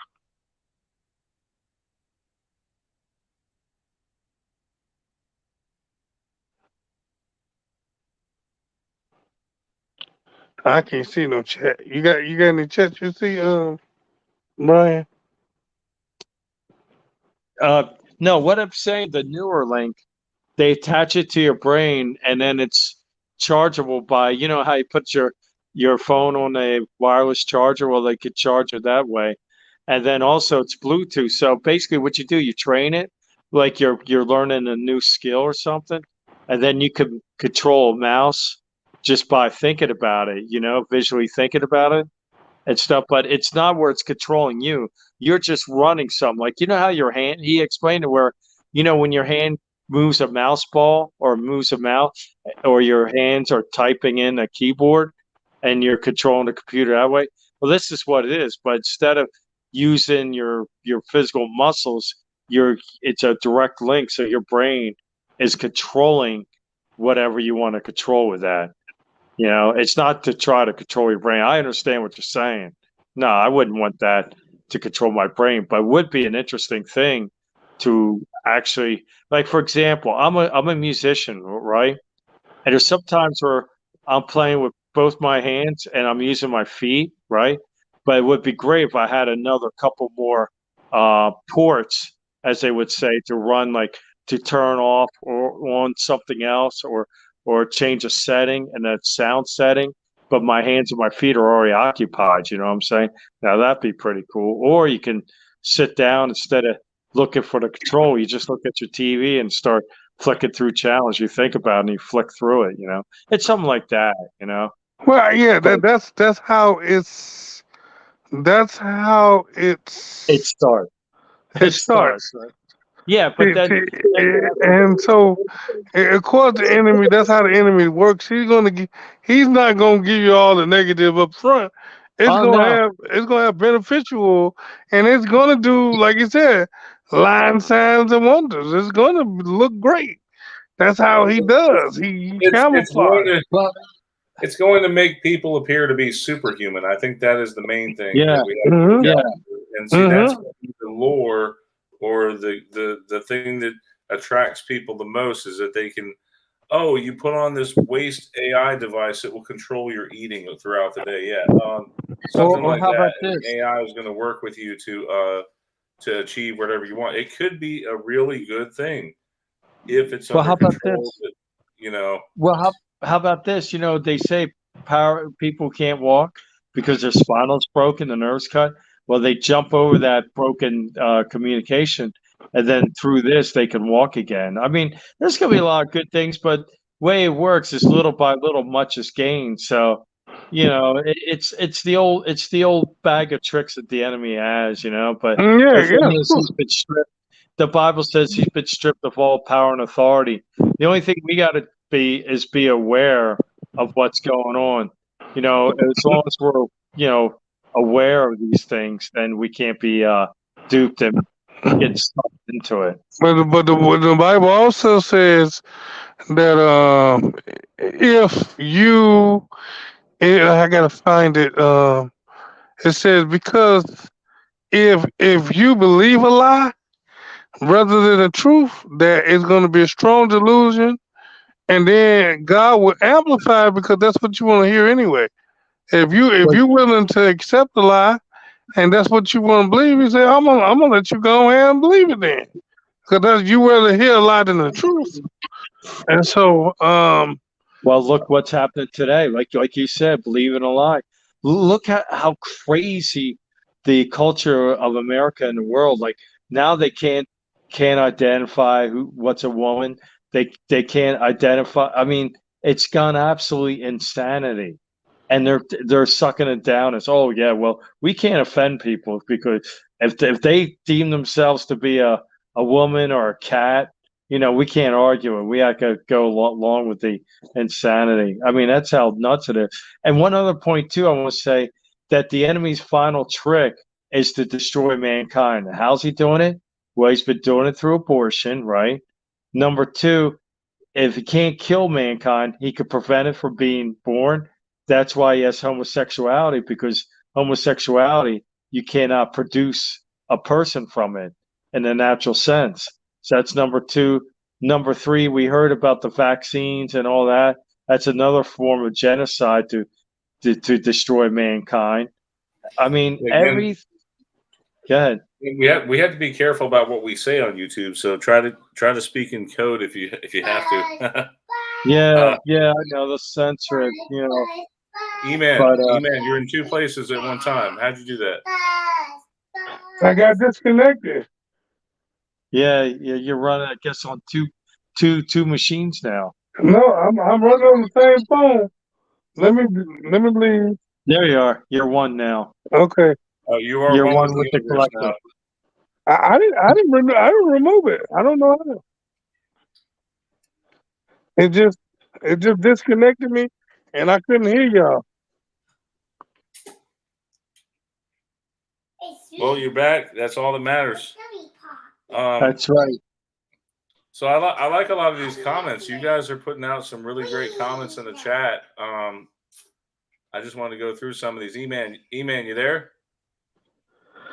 I can't see no chat. You got any chat you see, Brian? No, what I'm saying, the Neuralink, they attach it to your brain, and then it's chargeable by, you know how you put your phone on a wireless charger. Well, they could charge it that way, and then also it's Bluetooth. So basically, what you do, you train it like you're learning a new skill or something, and then you can control a mouse just by thinking about it. You know, visually thinking about it and stuff, but it's not where it's controlling you. You're just running something. Like, you know how your hand, he explained it where, you know, when your hand moves a mouse ball or moves a mouse, or your hands are typing in a keyboard and you're controlling the computer that way. Well, this is what it is. But instead of using your physical muscles, it's a direct link. So your brain is controlling whatever you want to control with that. You know, it's not to try to control your brain. I understand what you're saying. No, I wouldn't want that to control my brain, but it would be an interesting thing to actually, like, for example, I'm a musician, right? And there's sometimes where I'm playing with both my hands and I'm using my feet, right? But it would be great if I had another couple more ports, as they would say, to run, like to turn off or on something else, or change a setting and that sound setting. But my hands and my feet are already occupied. You know what I'm saying? Now that'd be pretty cool. Or you can sit down instead of looking for the control. You just look at your TV and start flicking through channels. You think about it and you flick through it. You know, it's something like that. You know, Well, yeah, but that's how it's that's how it starts. it It starts. starts. Right? Yeah, but See, then see, and so according to the enemy, that's how the enemy works. He's not gonna give you all the negative up front. oh no, It's gonna have beneficial, and it's gonna do like you said, line signs and wonders. It's gonna look great. That's how he does. He It's going camouflage. to well, it's going to make people appear to be superhuman. I think that is the main thing yeah, that we have to look Hmm. yeah, out for. And see, that's Hmm. gonna be the lure, or the thing that attracts people the most, is that they can, oh, you put on this waste AI device that will control your eating throughout the day. Yeah, something or like how that, about and this? the AI is going to work with you to achieve whatever you want. It could be a really good thing if it's Well, under how about control. this? But, you know, Well, how about this? You know, they say power people can't walk because their spinal's broken, the nerves cut. Well, they jump over that broken communication, and then through this they can walk again. I mean, there's gonna be a lot of good things, but way it works is little by little, much is gained. So it's the old bag of tricks that the enemy has, but Yeah, the thing yeah. is, he's been stripped. The Bible says he's been stripped of all power and authority. The only thing we got to be aware of what's going on. As long as we're aware of these things, then we can't be duped and get sucked into it. But the Bible also says that if you, I gotta find it. It says because if you believe a lie rather than the truth, there is going to be a strong delusion, and then God will amplify it because that's what you want to hear anyway. If you're willing to accept the lie and that's what you want to believe, you say, I'm gonna let you go ahead and believe it then, because you rather hear a lie than the truth. And so, Well, look what's happening today. Like you said, believe it or lie. Look at how crazy the culture of America and the world. Like now they can't identify what's a woman. They can't identify. I mean, it's gone absolutely insanity, and they're sucking it down. It's yeah, well, we can't offend people because if they deem themselves to be a woman or a cat, we can't argue it. We have to go along with the insanity. I mean, that's how nuts it is. And one other point too, I want to say that the enemy's final trick is to destroy mankind. How's he doing it? Well, he's been doing it through abortion, right? Number two, if he can't kill mankind, he could prevent it from being born. That's why he has homosexuality, because homosexuality, you cannot produce a person from it in a natural sense. So that's number two. Number three, we heard about the vaccines and all that. That's another form of genocide to destroy mankind. I mean, Again, go ahead. we have to be careful about what we say on YouTube. So try to speak in code if you have to. Yeah, I know the censor it, E-Man, you're in two places at one time. How'd you do that? I got disconnected. Yeah, you're running, I guess, on two machines now. No, I'm running on the same phone. Let me leave. There you are. You're one now. Okay. Oh, you are You're one one with with the the universe collective. now. I didn't remove it. I don't know how. It just disconnected me, and I couldn't hear y'all. Well, you're back. That's all that matters. That's right. So I like a lot of these comments. You guys are putting out some really great comments in the chat. I just want to go through some of these. E-Man, you there?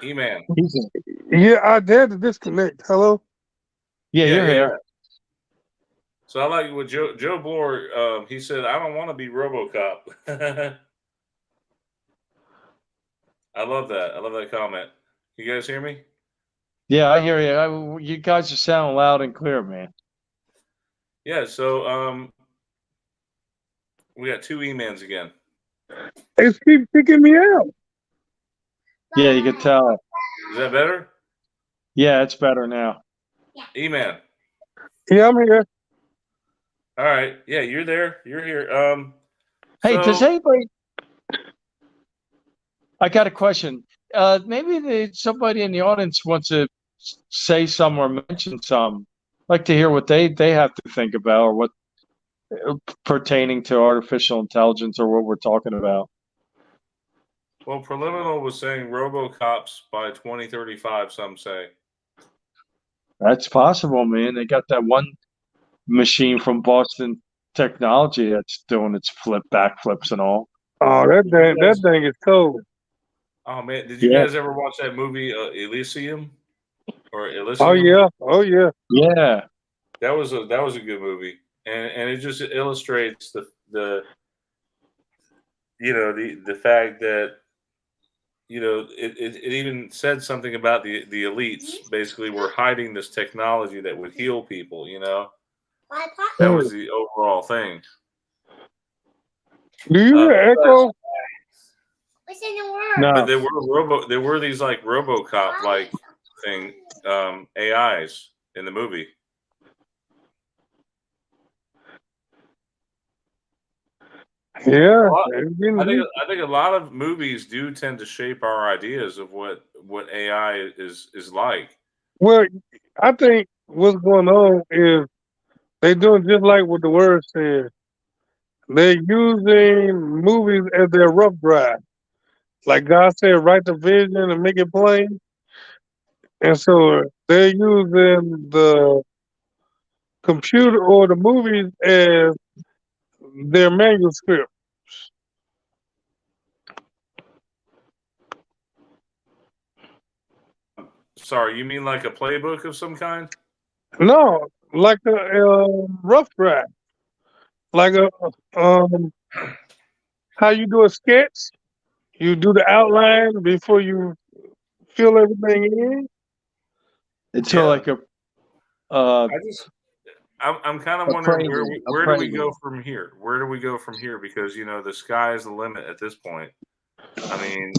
E-Man. Yeah, I had to disconnect. Hello? Yeah, you're here. So I like what Joe Bloor, he said, I don't want to be RoboCop. I love that. I love that comment. You guys hear me? Yeah, I hear you. You guys are sounding loud and clear, man. Yeah, so we got two E-Mans again. It keeps kicking me out. Yeah, you can tell. Is that better? Yeah, it's better now. E-Man. Yeah, I'm here. All right. Yeah, you're there. You're here. Hey, does anybody? I got a question. Maybe somebody in the audience wants to say some or mention some. I'd like to hear what they have to think about, or what pertaining to artificial intelligence, or what we're talking about. Well, Preliminal was saying RoboCops by 2035. Some say. That's possible, man. They got that one machine from Boston Technology that's doing its backflips and all. Oh, that thing is cold. Oh man, did you guys ever watch that movie Elysium? Or Elysium? Oh yeah. Yeah. That was a good movie, and it just illustrates the fact that it even said something about the elites basically were hiding this technology that would heal people. That was the overall thing. Do you hear echo? What's in the word? No. But there were these like RoboCop like thing AIs in the movie. Yeah, Well, it's getting deep. I think a lot of movies do tend to shape our ideas of what AI is like. Well, I think what's going on is they doing just like what the word says. They're using movies as their rough draft. Like God said, write the vision and make it plain. And so they're using the computer or the movies as their manuscript. Sorry, you mean like a playbook of some kind? No, like a rough draft. Like a how you do a sketch. You do the outline before you fill everything in. Into Yeah. like I just I'm kind of a wondering framing, a where do we go framing. from here? Where do we go from here? Because the sky is the limit at this point. I mean,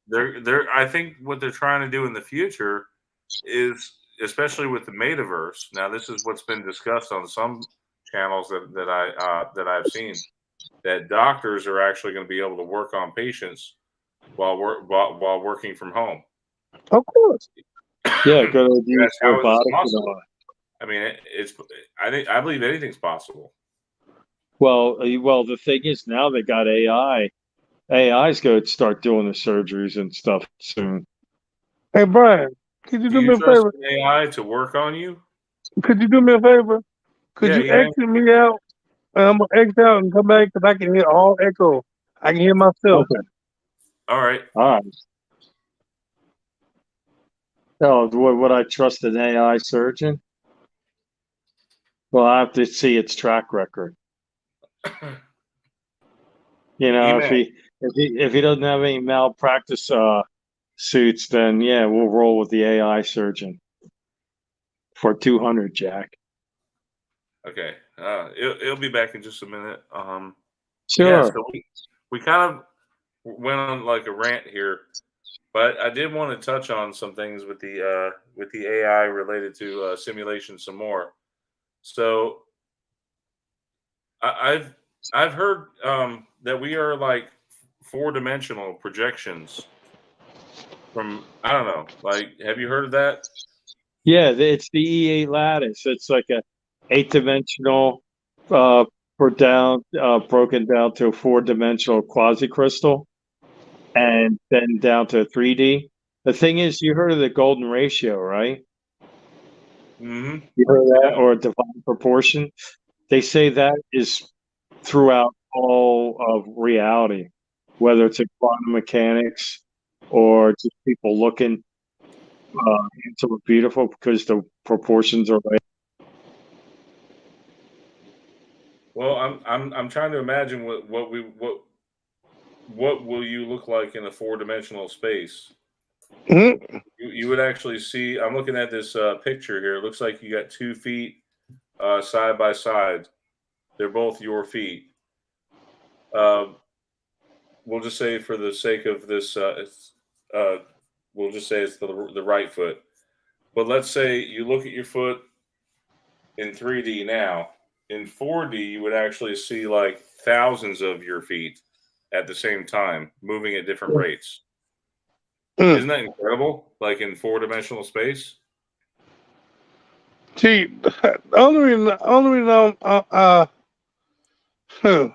they're I think what they're trying to do in the future is, especially with the metaverse. Now, this is what's been discussed on some channels that I've seen, that doctors are actually going to be able to work on patients while working from home. Of course. Yeah, go to use That's how it's robotics and possible. all. I mean, I believe anything's possible. Well, the thing is now they got AI. AI's going to start doing the surgeries and stuff soon. Hey Brian, could you Do do me you a trust favor? an AI to work on you? Could you do me a favor? Could Yeah, you you may. exit me out? I'm gonna exit out and come back because I can hear all echo. I can hear myself. Okay. All right. All right. Oh, would I trust an AI surgeon? Well, I have to see its track record. You If may. he doesn't have any malpractice suits, then yeah, we'll roll with the AI surgeon for 200, Jack. Okay. It'll be back in just a minute. Yeah. Sure. So we kind of went on like a rant here, but I did want to touch on some things with the AI related to simulation some more. So I've heard that we are like 4-dimensional projections from, I don't know. Like, have you heard of that? Yeah, it's the E8 lattice. It's like a 8-dimensional, broken down to a 4-dimensional quasi crystal, and then down to 3D. The thing is, you heard of the golden ratio, right? Mm-hmm. You heard of that, Yeah. or divine proportion? They say that is throughout all of reality, whether it's in quantum mechanics or just people looking into look beautiful because the proportions are right. Well, I'm trying to imagine what will you look like in a 4-dimensional space. Mhm. You would actually see. I'm looking at this picture here. It looks like you got 2 feet side by side. They're both your feet. We'll just say, for the sake of this, we'll just say it's the right foot. But let's say you look at your foot in 3D now. In 4D, you would actually see like thousands of your feet at the same time, moving at different rates. Mm. Isn't that incredible? Like in 4-dimensional space. See, the only reason huh,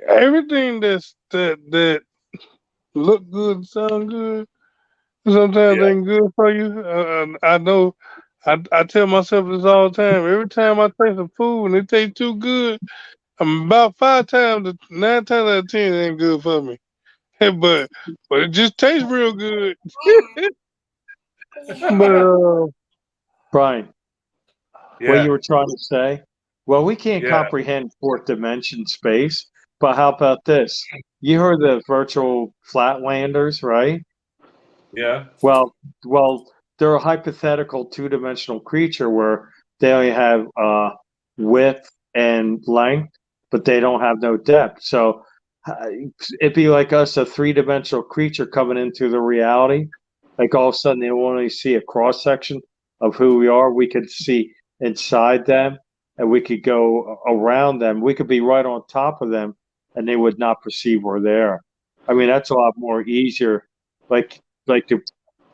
everything that look good, and sound good, sometimes Yeah. ain't good for you. I know. I tell myself this all the time. Every time I taste some food and it tastes too good, I'm about 5 times, 9 times out of 10, it ain't good for me. but it just tastes real good. But Brian, what you Yeah. were trying to say? Well, we can't Yeah. comprehend fourth dimension space, but how about this? You heard the virtual flatlanders, right? Yeah. Well, they're a hypothetical 2-dimensional creature where they only have width and length, but they don't have no depth. So it'd be like us, a 3-dimensional creature coming into the reality. Like all of a sudden, they only see a cross section of who we are. We could see inside them, and we could go around them. We could be right on top of them, and they would not perceive we're there. I mean, that's a lot more easier, like to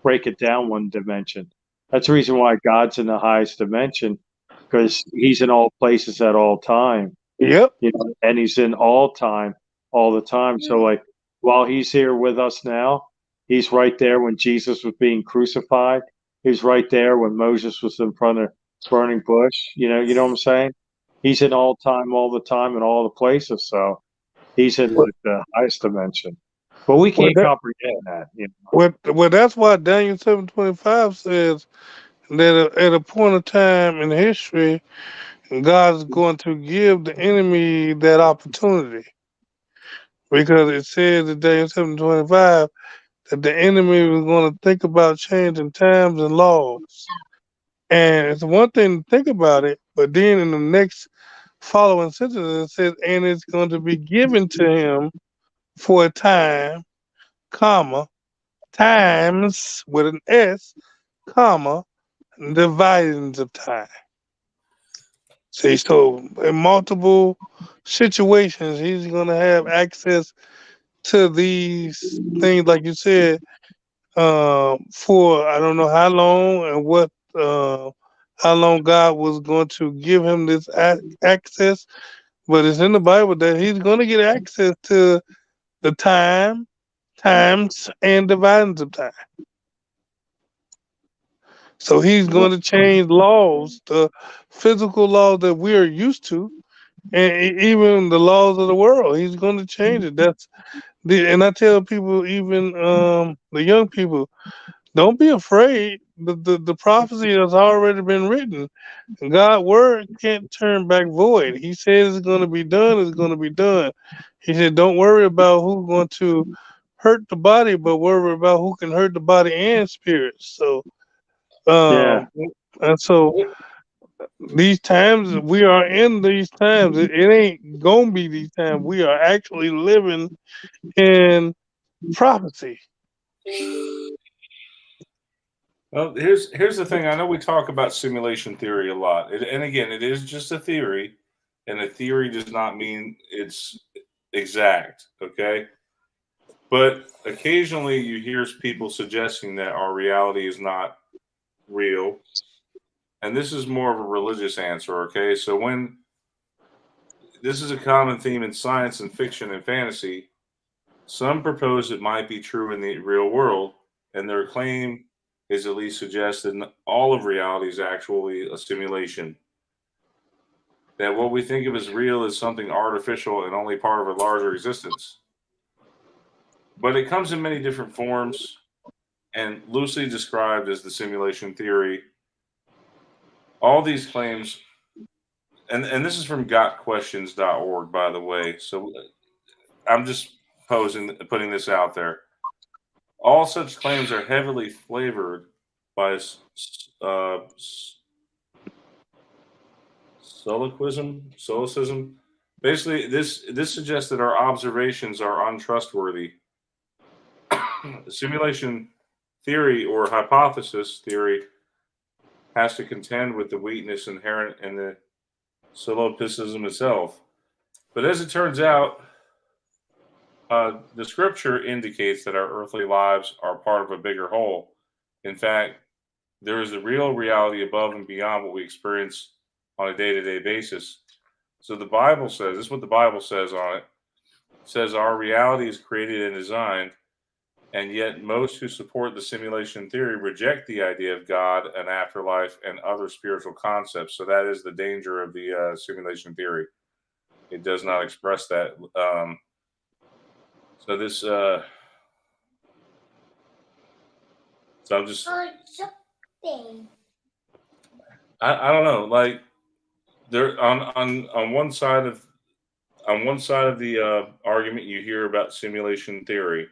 break it down one dimension. That's the reason why God's in the highest dimension, because he's in all places at all time. Yep. You know, and he's in all time, all the time. So like while he's here with us now, he's right there when Jesus was being crucified. He's right there when Moses was in front of burning bush. You know what I'm saying? He's in all time, all the time, in all the places. So he's in like the highest dimension. But we can't comprehend that. You know? Well, that's why Daniel 7:25 says that at a point of time in history, God's going to give the enemy that opportunity. Because it says in Daniel 7:25 that the enemy was going to think about changing times and laws. And it's one thing to think about it, but then in the next following sentence it says, and it's going to be given to him for a time, comma, times with an S, comma, dividings of time. See, so in multiple situations, he's going to have access to these things, like you said, for I don't know how long and what, how long God was going to give him this access, but it's in the Bible that he's going to get access to the times, and dividends of time. So he's going to change laws, the physical laws that we are used to, and even the laws of the world. He's going to change it. And I tell people, even the young people, don't be afraid. The prophecy has already been written. God's word can't turn back void. He says it's going to be done. It's going to be done. He said, don't worry about who's going to hurt the body, but worry about who can hurt the body and spirit. So, and so these times, we are in these times. It ain't gonna be these times. We are actually living in prophecy. Well, here's the thing. I know we talk about simulation theory a lot, and again, it is just a theory, and a theory does not mean it's exact. Okay, but occasionally you hear people suggesting that our reality is not real, and this is more of a religious answer. Okay, so when this is a common theme in science and fiction and fantasy, some propose it might be true in the real world, and their claim is at least suggested all of reality is actually a simulation. That what we think of as real is something artificial and only part of a larger existence. But it comes in many different forms and loosely described as the simulation theory. All these claims, and this is from gotquestions.org, by the way. So I'm just putting this out there. All such claims are heavily flavored by solecism. Basically, this suggests that our observations are untrustworthy. Simulation theory or hypothesis theory has to contend with the weakness inherent in the solipsism itself. But as it turns out, the scripture indicates that our earthly lives are part of a bigger whole. In fact, there is a real reality above and beyond what we experience on a day-to-day basis. So the Bible says, this is what the Bible says on it. It says our reality is created and designed, and yet most who support the simulation theory reject the idea of God, an afterlife, and other spiritual concepts. So that is the danger of the simulation theory. It does not express that. So this, so I'm just, I don't know, like there on one side of the argument you hear about simulation theory.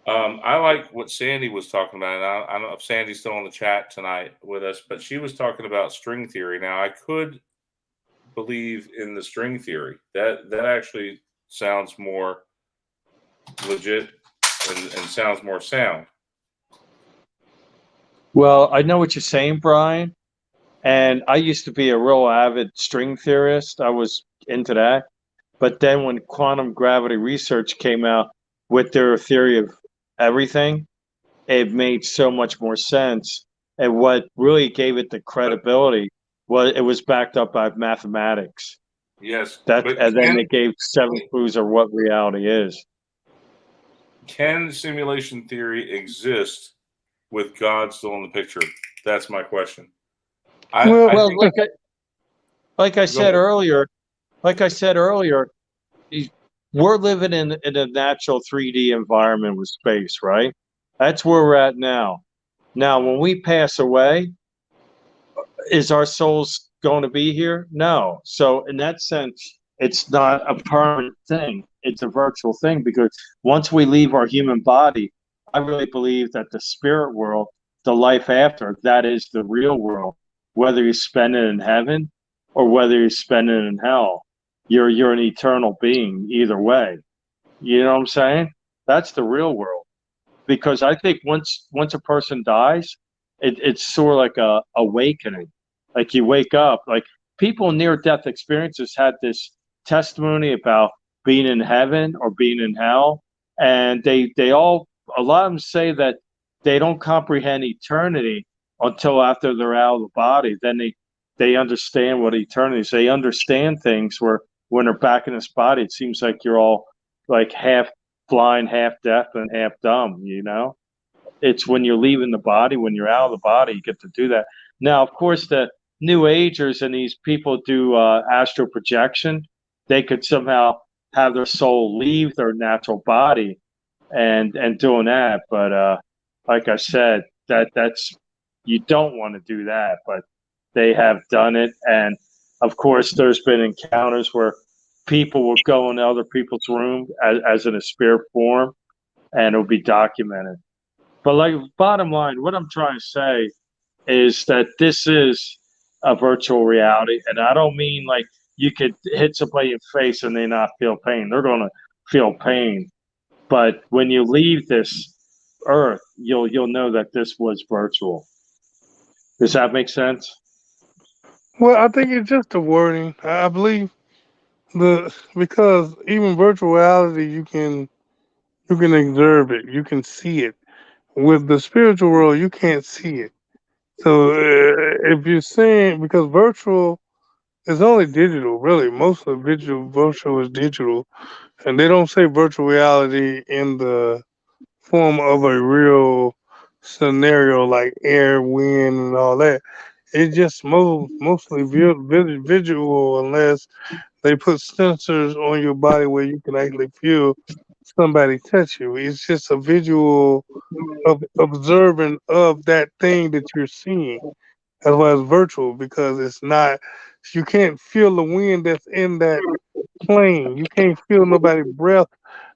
I like what Sandy was talking about. And I don't know if Sandy's still on the chat tonight with us, but she was talking about string theory. Now I could believe in the string theory. That actually sounds more legit and sounds more sound. Well, I know what you're saying, Brian, And I used to be a real avid string theorist. I was into that. But then when quantum gravity research came out with their theory of everything, it made so much more sense. And what really gave it the credibility was it was backed up by mathematics. Yes, And then they gave 7 clues of what reality is. Can simulation theory exist with God still in the picture? That's my question. Well, like I said earlier, we're living in a natural 3D environment with space, right? That's where we're at now. Now, when we pass away, is our souls going to be here? No. So in that sense, it's not a permanent thing. It's a virtual thing, because once we leave our human body, I really believe that the spirit world, the life after, that is the real world. Whether you spend it in heaven or whether you spend it in hell, you're an eternal being either way. You know what I'm saying? That's the real world. Because I think once a person dies, it's sort of like a awakening. Like you wake up. Like people in near death experiences had this testimony about being in heaven or being in hell, and they all, a lot of them say that they don't comprehend eternity until after they're out of the body. Then they understand what eternity is. They understand things where when they're back in this body, it seems like you're all like half blind, half deaf, and half dumb, you know? It's when you're leaving the body, when you're out of the body, you get to do that. Now, of course, the New Agers and these people do astral projection. They could somehow have their soul leave their natural body and doing that. But like I said, that's you don't want to do that, but they have done it. And of course, there's been encounters where people will go into other people's room as in a spirit form, and it'll be documented. But like, bottom line, what I'm trying to say is that this is a virtual reality, and I don't mean like you could hit somebody in the face and they not feel pain. They're going to feel pain. But when you leave this earth, you'll know that this was virtual. Does that make sense? Well, I think it's just the wording. I believe because even virtual reality, you can observe it, you can see it. With the spiritual world, you can't see it. So if you're saying, because virtual is only digital, really, most of virtual is digital, and they don't say virtual reality in the form of a real scenario like air, wind, and all that. It's just mostly visual, unless they put sensors on your body where you can actually feel somebody touch you. It's just a visual of observing of that thing that you're seeing, as well as virtual, because it's not, you can't feel the wind that's in that plane. You can't feel nobody breath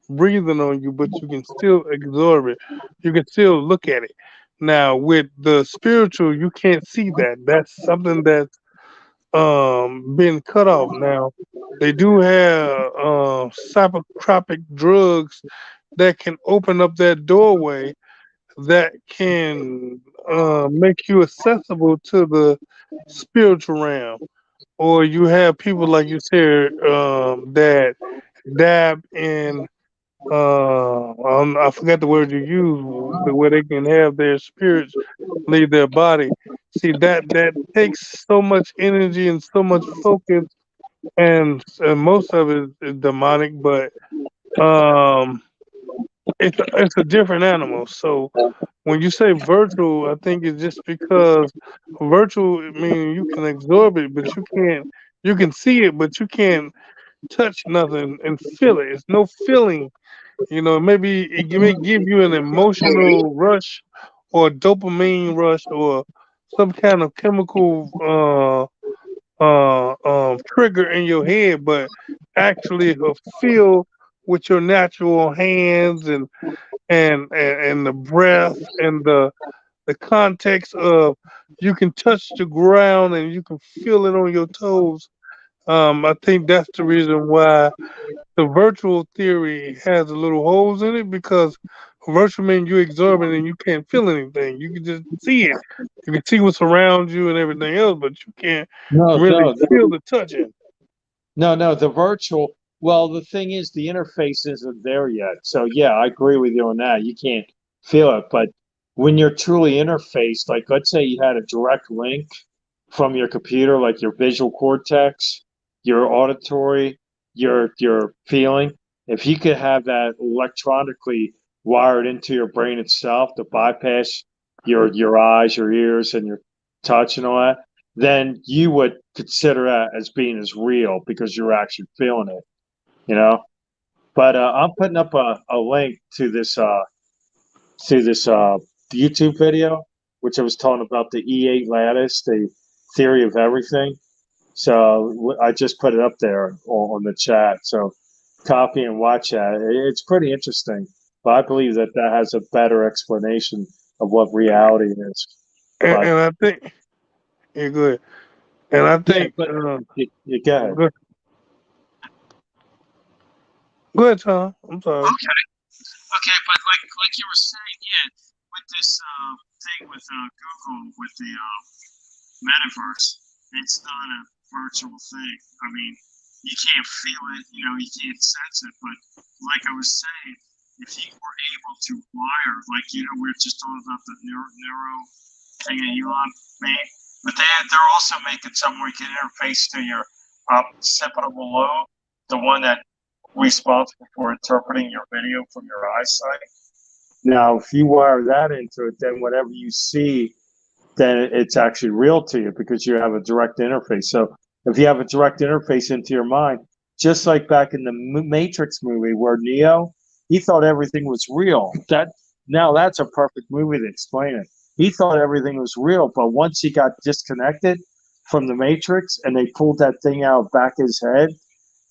breathing on you, but you can still absorb it. You can still look at it. Now with the spiritual, you can't see that. That's something that's been cut off. Now they do have psychotropic drugs that can open up that doorway, that can make you accessible to the spiritual realm. Or you have people like you said that dab in I forgot the word you used, where they can have their spirits leave their body. See, that takes so much energy and so much focus, and most of it is demonic, but um it's a different animal. So when you say virtual, I think it's just because virtual, I mean, you can absorb it, but you can't. You can see it, but you can't touch nothing and feel it. It's no feeling. You know, maybe it may give you an emotional rush, or a dopamine rush, or some kind of chemical trigger in your head, but actually feel with your natural hands, and the breath, and the context of, you can touch the ground and you can feel it on your toes. I think that's the reason why the virtual theory has a little holes in it, because virtual means you absorb it and you can't feel anything. You can just see it. You can see what's around you and everything else, but you can't No, really no, feel the touching. no. The virtual. Well, the thing is, the interface isn't there yet. So yeah, I agree with you on that. You can't feel it, but when you're truly interfaced, like let's say you had a direct link from your computer, like your visual cortex, your auditory, your feeling. If you could have that electronically wired into your brain itself to bypass your eyes, your ears, and your touch and all that, then you would consider that as being as real because you're actually feeling it, you know. But I'm putting up a link to this YouTube video, which I was talking about the E8 lattice, the theory of everything. So I just put it up there on the chat. So copy and watch that. It's pretty interesting. But I believe that that has a better explanation of what reality is. But And I think you're good. And I yeah, think but you go ahead. go, go ahead, Tom. I'm sorry. Okay, but like you were saying, yeah, with this thing with Google with the metaverse, it's not a virtual thing. I mean, you can't feel it, you know, you can't sense it. But like I was saying, if you were able to wire, like you know, we are just talking about the neuro thing that Elon made, but they're also making something where you can interface to your occipital lobe, the one that responsible for interpreting your video from your eyesight. Now, if you wire that into it, then whatever you see, then it's actually real to you because you have a direct interface. So if you have a direct interface into your mind, just like back in the Matrix movie where Neo, he thought everything was real. That's a perfect movie to explain it. He thought everything was real, but once he got disconnected from the Matrix and they pulled that thing out of back of his head,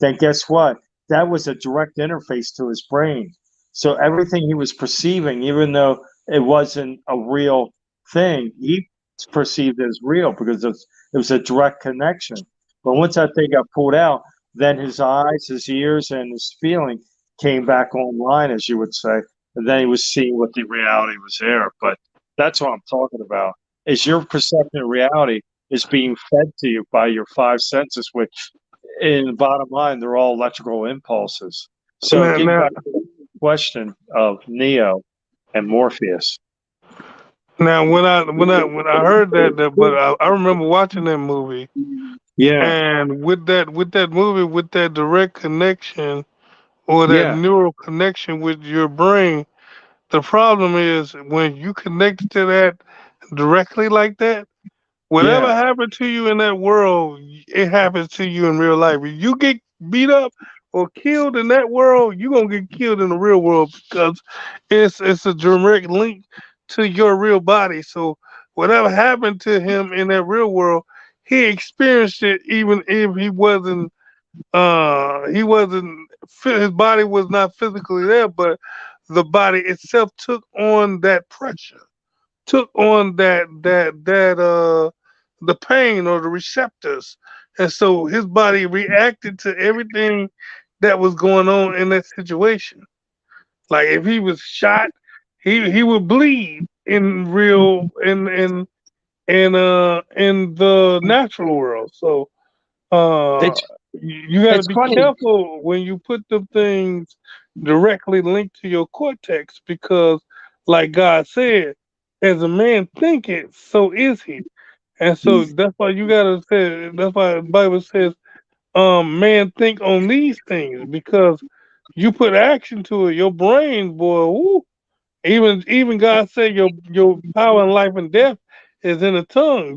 then guess what? That was a direct interface to his brain. So everything he was perceiving, even though it wasn't a real thing, he perceived as real because it was a direct connection. But once that thing got pulled out, then his eyes, his ears, and his feeling came back online, as you would say, and then he was seeing what the reality was there. But that's what I'm talking about. Is your perception of reality is being fed to you by your five senses, which in the bottom line, they're all electrical impulses. So Now, getting now, back to the question of Neo and Morpheus. now when I heard that, but I remember watching that movie, Yeah, and with that movie, with that direct connection or that yeah, neural connection with your brain, the problem is when you connect to that directly like that, whatever yeah. happened to you in that world, it happens to you in real life. If you get beat up or killed in that world, you're gonna get killed in the real world because it's a direct link to your real body. So whatever happened to him in that real world, he experienced it even if his body was not physically there, but the body itself took on that pressure, took on that the pain or the receptors, and so his body reacted to everything that was going on in that situation. Like if he was shot, he would bleed in real in the natural world. So uh It's you got to it's be funny. careful when you put the things directly linked to your cortex because, like God said, as a man thinketh, so is he. And so that's why you gotta say. That's why the Bible says, "Man, think on these things," because you put action to it. Your brain, boy, woo, even God said your power in life and death is in the tongue.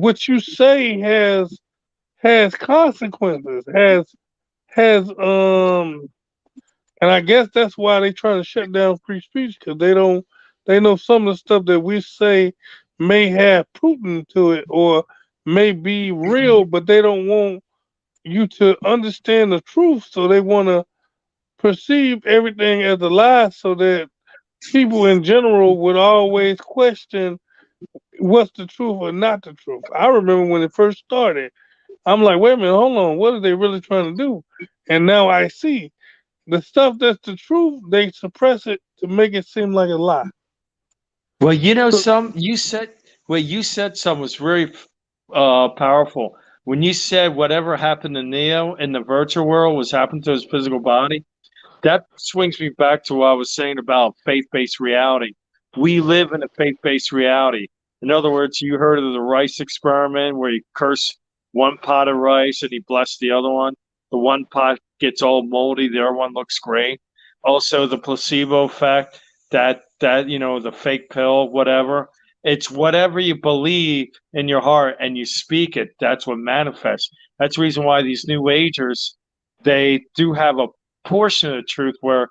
What you say has consequences, has and I guess that's why they try to shut down free speech because they know some of the stuff that we say may have Putin to it or may be real, but they don't want you to understand the truth, so they want to perceive everything as a lie, so that people in general would always question what's the truth or not the truth. I remember when it first started. I'm like, wait a minute, hold on, what are they really trying to do? And now I see. the stuff that's the truth, they suppress it to make it seem like a lie. Well, you know, So, you said some was very powerful. When you said whatever happened to Neo in the virtual world was happened to his physical body, that swings me back to what I was saying about faith-based reality. We live in a faith-based reality. In other words, you heard of the rice experiment where you curse one pot of rice and he blessed the other one. The one pot gets all moldy, the other one looks great. Also, the placebo effect, that the fake pill, whatever. It's whatever you believe in your heart and you speak it. That's what manifests. That's the reason why these new agers, they do have a portion of the truth where,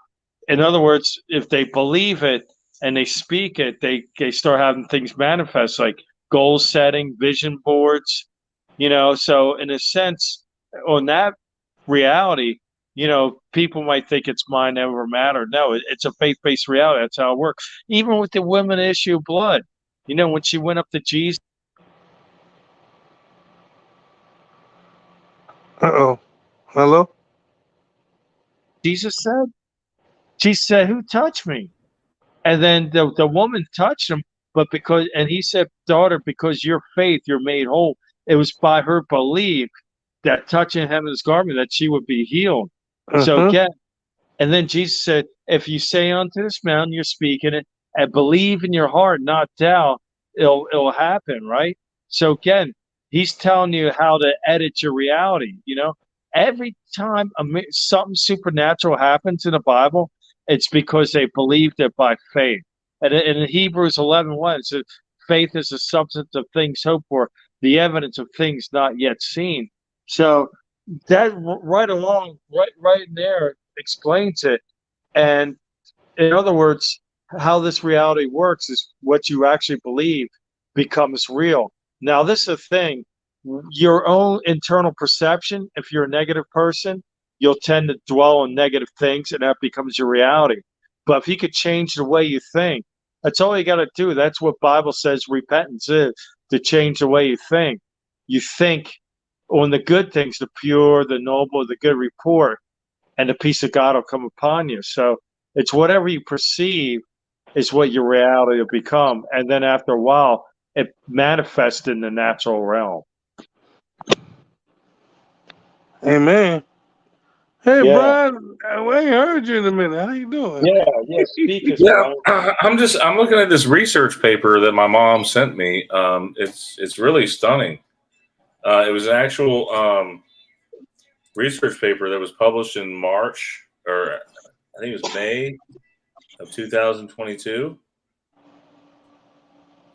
in other words, if they believe it and they speak it, they start having things manifest like goal setting, vision boards, so in a sense, on that reality, people might think it's mind over matter. No, it's a faith-based reality. That's how it works. Even with the woman issue of blood, when she went up to Jesus, hello. Jesus said, she said, "Who touched me?" And then the woman touched him, and he said, "Daughter, because your faith, you're made whole." It was by her belief that touching him in his garment that she would be healed. So Uh-huh. again, and then Jesus said, "If you say unto this mountain, you're speaking it, and believe in your heart, not doubt, it'll happen," right? So again, he's telling you how to edit your reality. Every time something supernatural happens in the Bible, it's because they believed it by faith. And in Hebrews 11:1, it says, "Faith is the substance of things hoped for, the evidence of things not yet seen." So that right in there explains it. And in other words, how this reality works is what you actually believe becomes real. Now, this is the thing, your own internal perception, if you're a negative person, you'll tend to dwell on negative things and that becomes your reality. But if you could change the way you think, that's all you got to do. That's what Bible says repentance is, to change the way you think. You think on the good things, the pure, the noble, the good report, and the peace of God will come upon you. So it's whatever you perceive is what your reality will become. And then after a while, it manifests in the natural realm. Amen. Hey, Yeah. Brian, I ain't heard you in a minute. How you doing? Yeah. Speak as Yeah, well. I'm looking at this research paper that my mom sent me. It's really stunning. It was an actual research paper that was published in March, or I think it was May of 2022.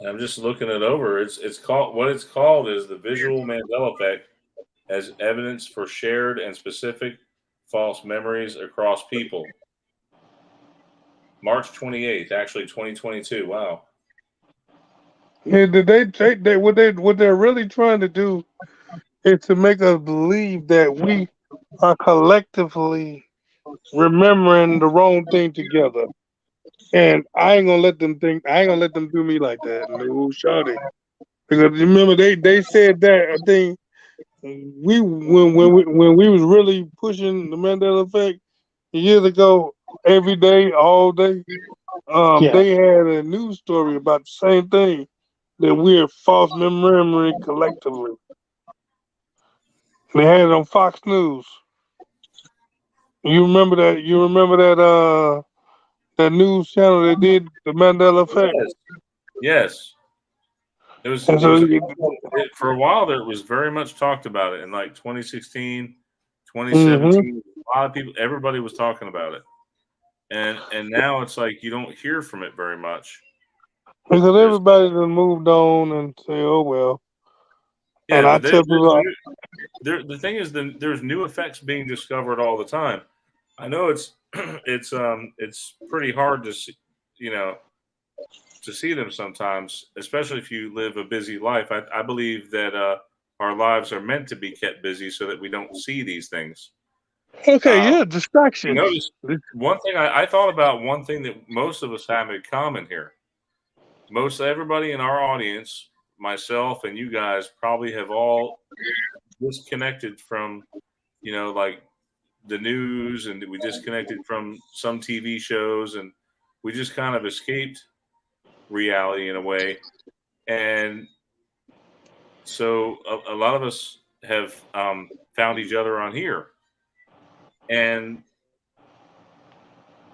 And I'm just looking it over. It's called is the visual Mandela effect as evidence for shared and specific false memories across people. March 28th, actually 2022. Wow. Yeah, did they take that? What they're really trying to do is to make us believe that we are collectively remembering the wrong thing together. And I ain't gonna let them think. I ain't gonna let them do me like that. No, shawty. Because remember, they said that. I think when we was really pushing the Mandela effect years ago, every day, all day. Yeah. They had a news story about the same thing, that we're false remembering collectively. They had it on Fox News. You remember that? You remember that news channel that did the Mandela effect? Yes. Yes. It was And it so was for a while there, it was very much talked about it in like 2016, mm-hmm. 2017. A lot of people, everybody was talking about it. And now it's like you don't hear from it very much. Because There's everybody done moved on and say, oh well. And yeah, I but tell people, the thing is there's new effects being discovered all the time. I know it's it's pretty hard to see, to see them sometimes, especially if you live a busy life. I believe that our lives are meant to be kept busy so that we don't see these things. okay, Uh, yeah, you distractions. notice one thing I thought about one thing that most of us have in common here. Most everybody in our audience, myself and you guys, probably have all disconnected from, like the news, and we disconnected from some TV shows, and we just kind of escaped reality in a way. And so a lot of us have found each other on here, and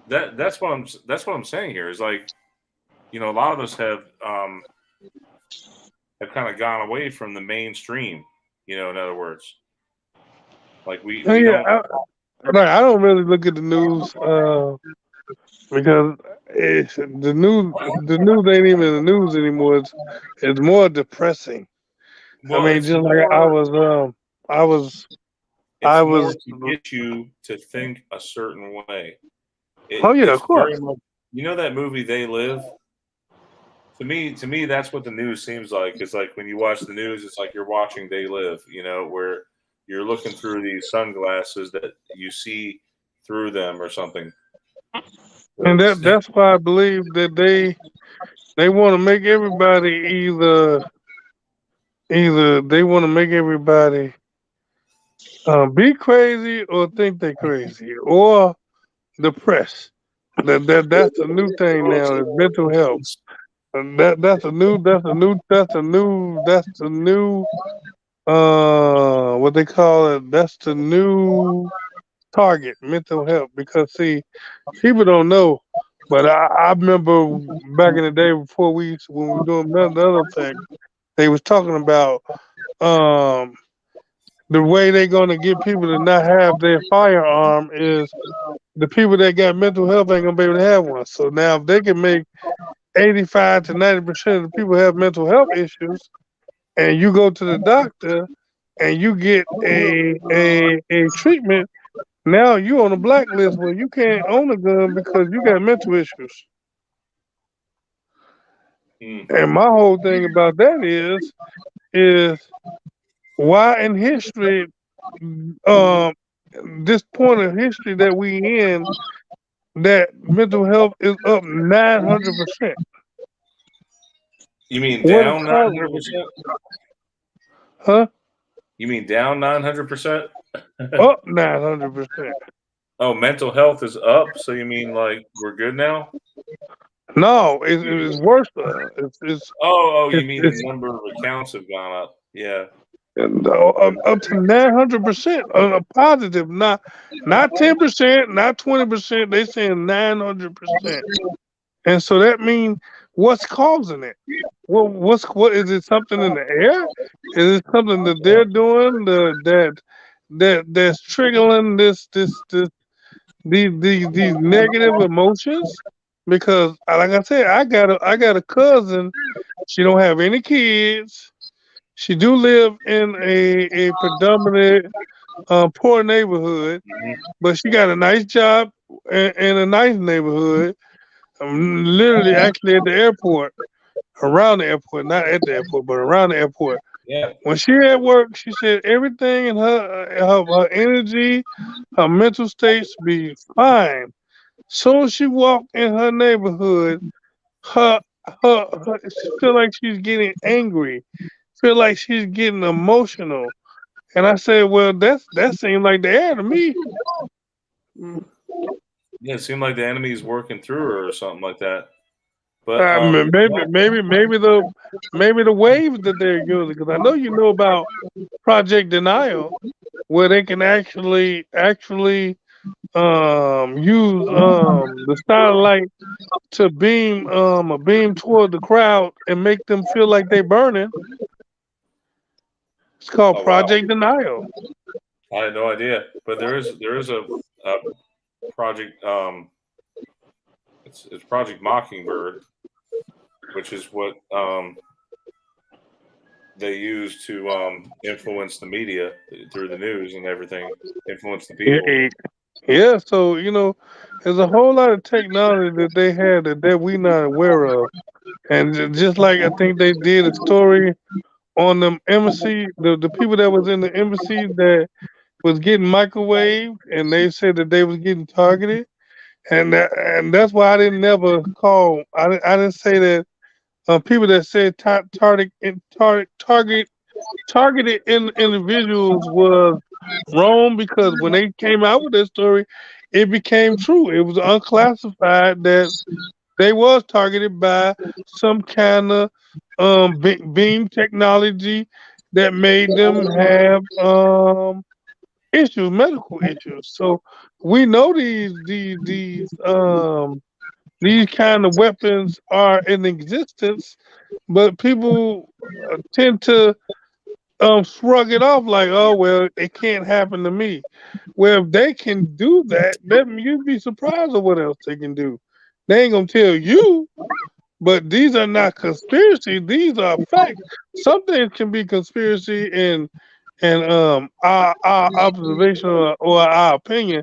that's what I'm saying here is like, a lot of us have kind of gone away from the mainstream. In other words, like we Yeah, don't. I don't really look at the news because the news. The news ain't even the news anymore. It's more depressing. I Well, mean, it's just like more. I was, It's I more was. to get you to think a certain way. Oh yeah, of It's very course. much. That movie They Live. To me, that's what the news seems like. It's like when you watch the news, it's like you're watching They Live. Where you're looking through these sunglasses that you see through them or something. And that's why I believe that they want to make everybody either they want to make everybody be crazy or think they crazy or depressed. That's a new thing Well, now. Is mental health. And that's the new what they call it. That's the new target, mental health. Because see, people don't know, but I remember back in the day before when we were doing the other thing, they was talking about um the way they're gonna get people to not have their firearm is the people that got mental health ain't gonna be able to have one. So now if they can make 85 to 90% of the people have mental health issues, and you go to the doctor and you get a treatment, now you on a blacklist where you can't own a gun because you got mental issues. And my whole thing about that is why in history, um, this point of history that we in, that mental health is up 900%. You mean What is down causing 900%? it? Huh? You mean down 900%? Up 900%. Oh, mental health is up. So you mean like we're good now? No, it's worse. You mean the It's number of accounts have gone up? Yeah. up to 900% on a positive, not 10%, not 20%. They saying 900%, and so that means what's causing it? What is it? Something in the air? Is it something that they're doing that's triggering these negative emotions? Because like I said, I got a cousin. She don't have any kids. She do live in a predominant poor neighborhood, Mhm. but she got a nice job in a nice neighborhood. Literally, actually at the airport, around the airport, not at the airport, but around the airport. Yeah. When she at work, she said everything in her energy, her mental states be fine. Soon as she walked in her neighborhood, her she feel like she's getting angry, feel like she's getting emotional. And I said, well, that seemed like the air to me. Yeah. It seemed like the enemy is working through her or something like that. But Maybe the waves that they're using, because I know you know about Project Denial, where they can actually use the starlight to beam a beam toward the crowd and make them feel like they're burning. It's called oh wow, Project Denial. I had no idea. But there is a project. It's Project Mockingbird, which is what they use to influence the media through the news and everything, influence the people. Yeah, so there's a whole lot of technology that they had that we not aware of, and just like I think they did a story on the embassy, the people that was in the embassy that was getting microwaved, and they said that they was getting targeted, and that's why I didn't never call. I didn't say that people that said targeted individuals was wrong because when they came out with that story, it became true. It was unclassified that they was targeted by some kind of beam technology that made them have issues, medical issues. So we know these kind of weapons are in existence, but people tend to shrug it off like, oh well, it can't happen to me. Well, if they can do that, then you'd be surprised at what else they can do. They ain't gonna tell you, but these are not conspiracy. These are facts. Some things can be conspiracy and our observation or our opinion,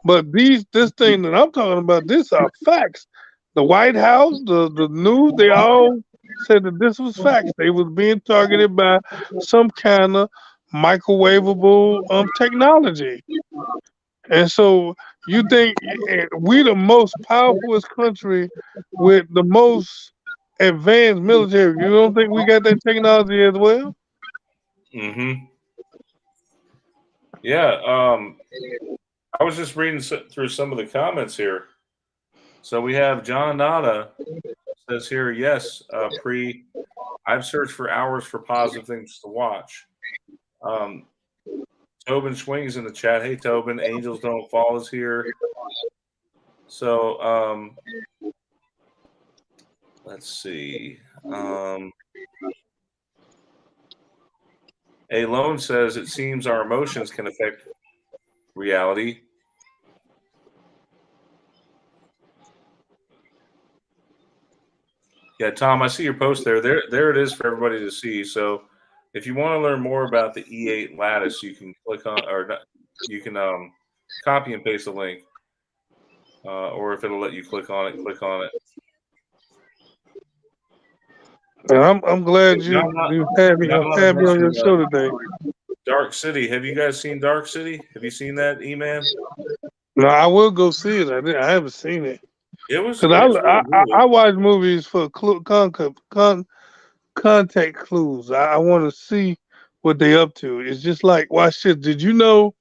but this thing that I'm talking about, these are facts. The White House, the news, they all said that this was facts. They was being targeted by some kind of microwavable technology. And so you think we the most powerful country with the most advanced military. You don't think we got that technology as well? Mm-hmm. Yeah. I was just reading through some of the comments here. So we have John Nada says here, yes, I've searched for hours for positive things to watch. Tobin Swings in the chat. Hey, Tobin, Angels Don't Fall is here. So let's see. A Lone says it seems our emotions can affect reality. Yeah, Tom, I see your post there. There it is for everybody to see. So if you want to learn more about the E8 lattice, you can click on, or not, you can copy and paste the link, or if it'll let you click on it, click on it. And I'm glad you had me on your show today. Dark City. Have you guys seen Dark City? Have you seen that, E-Man? No, I will go see it. I haven't seen it. It was because really good. I watch movies for contact clues. I want to see what they up to. It's just like watch this. Did you know?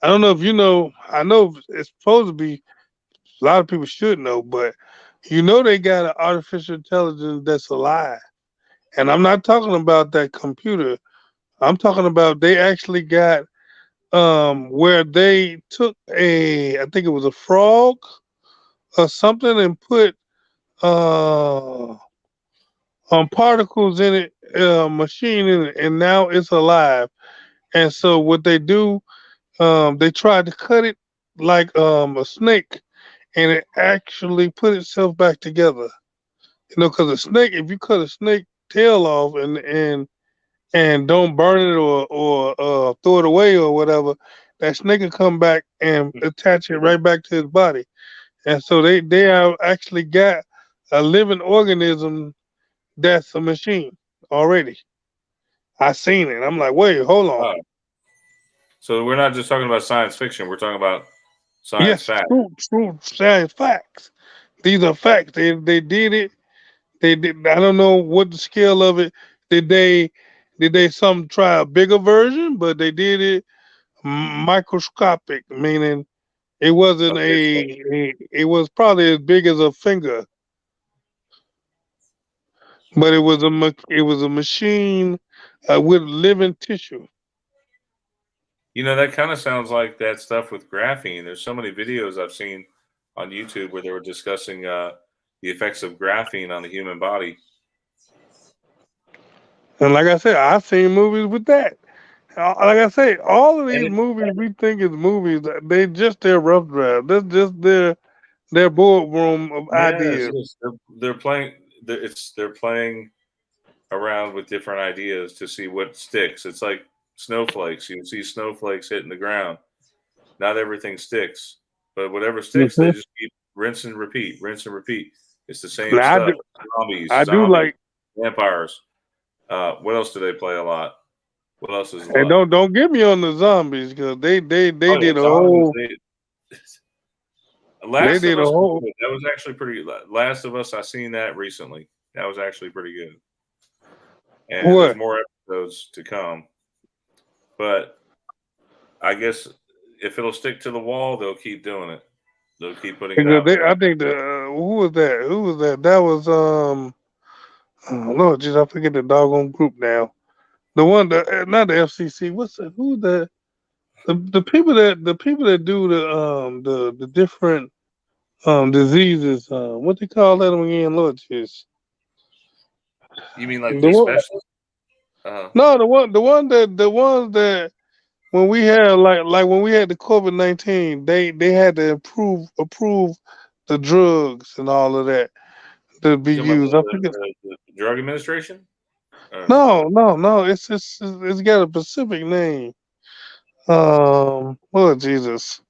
I don't know if you know. I know it's supposed to be. A lot of people should know, but you know they got an artificial intelligence that's alive. And I'm not talking about that computer. I'm talking about they actually got where they took I think it was a frog or something and put uh particles in it, machine in it, and now it's alive. And so what they do, they tried to cut it like a snake, and it actually put itself back together. You know, because a snake, if you cut a snake tail off and don't burn it or throw it away or whatever, that snake will come back and attach it right back to his body. And so they have actually got a living organism that's a machine already. I seen it. I'm like, wait, hold on. So we're not just talking about science fiction. We're talking about science facts. True science facts. These are facts. They did it. They did. I don't know what the scale of it. Did they some try a bigger version? But they did it microscopic, meaning it wasn't it was probably as big as a finger, but it was a machine with living tissue. You know, that kind of sounds like that stuff with graphene. There's so many videos I've seen on YouTube where they were discussing the effects of graphene on the human body. And like I said, I've seen movies with that. Like I say, all of these movies we think is movies, they just their rough draft. That's just their boardroom of ideas. Yes, they're playing. They're playing around with different ideas to see what sticks. It's like snowflakes. You see snowflakes hitting the ground. Not everything sticks, but whatever sticks, they just keep rinse and repeat. It's the same stuff. Zombies, vampires. What else do they play a lot? What else is? Hey, don't get me on the zombies because they did a whole. Last of Us. That was actually pretty. Last of Us. I seen that recently. That was actually pretty good. And there's more episodes to come. But I guess if it'll stick to the wall, they'll keep doing it. They'll keep putting it Because out there. I think who was that? Who was that? That was Lord Jesus, I forget the doggone group now. The one that not the FCC. What's that? Who the people that do the different diseases. What they call that again? Lord Jesus. You mean like The the one, special? no, the ones that when we had like when we had the COVID-19, they had to approve the drugs and all of that to be You talking about used. I forget. the drug administration? No. It's got a specific name. Lord Jesus,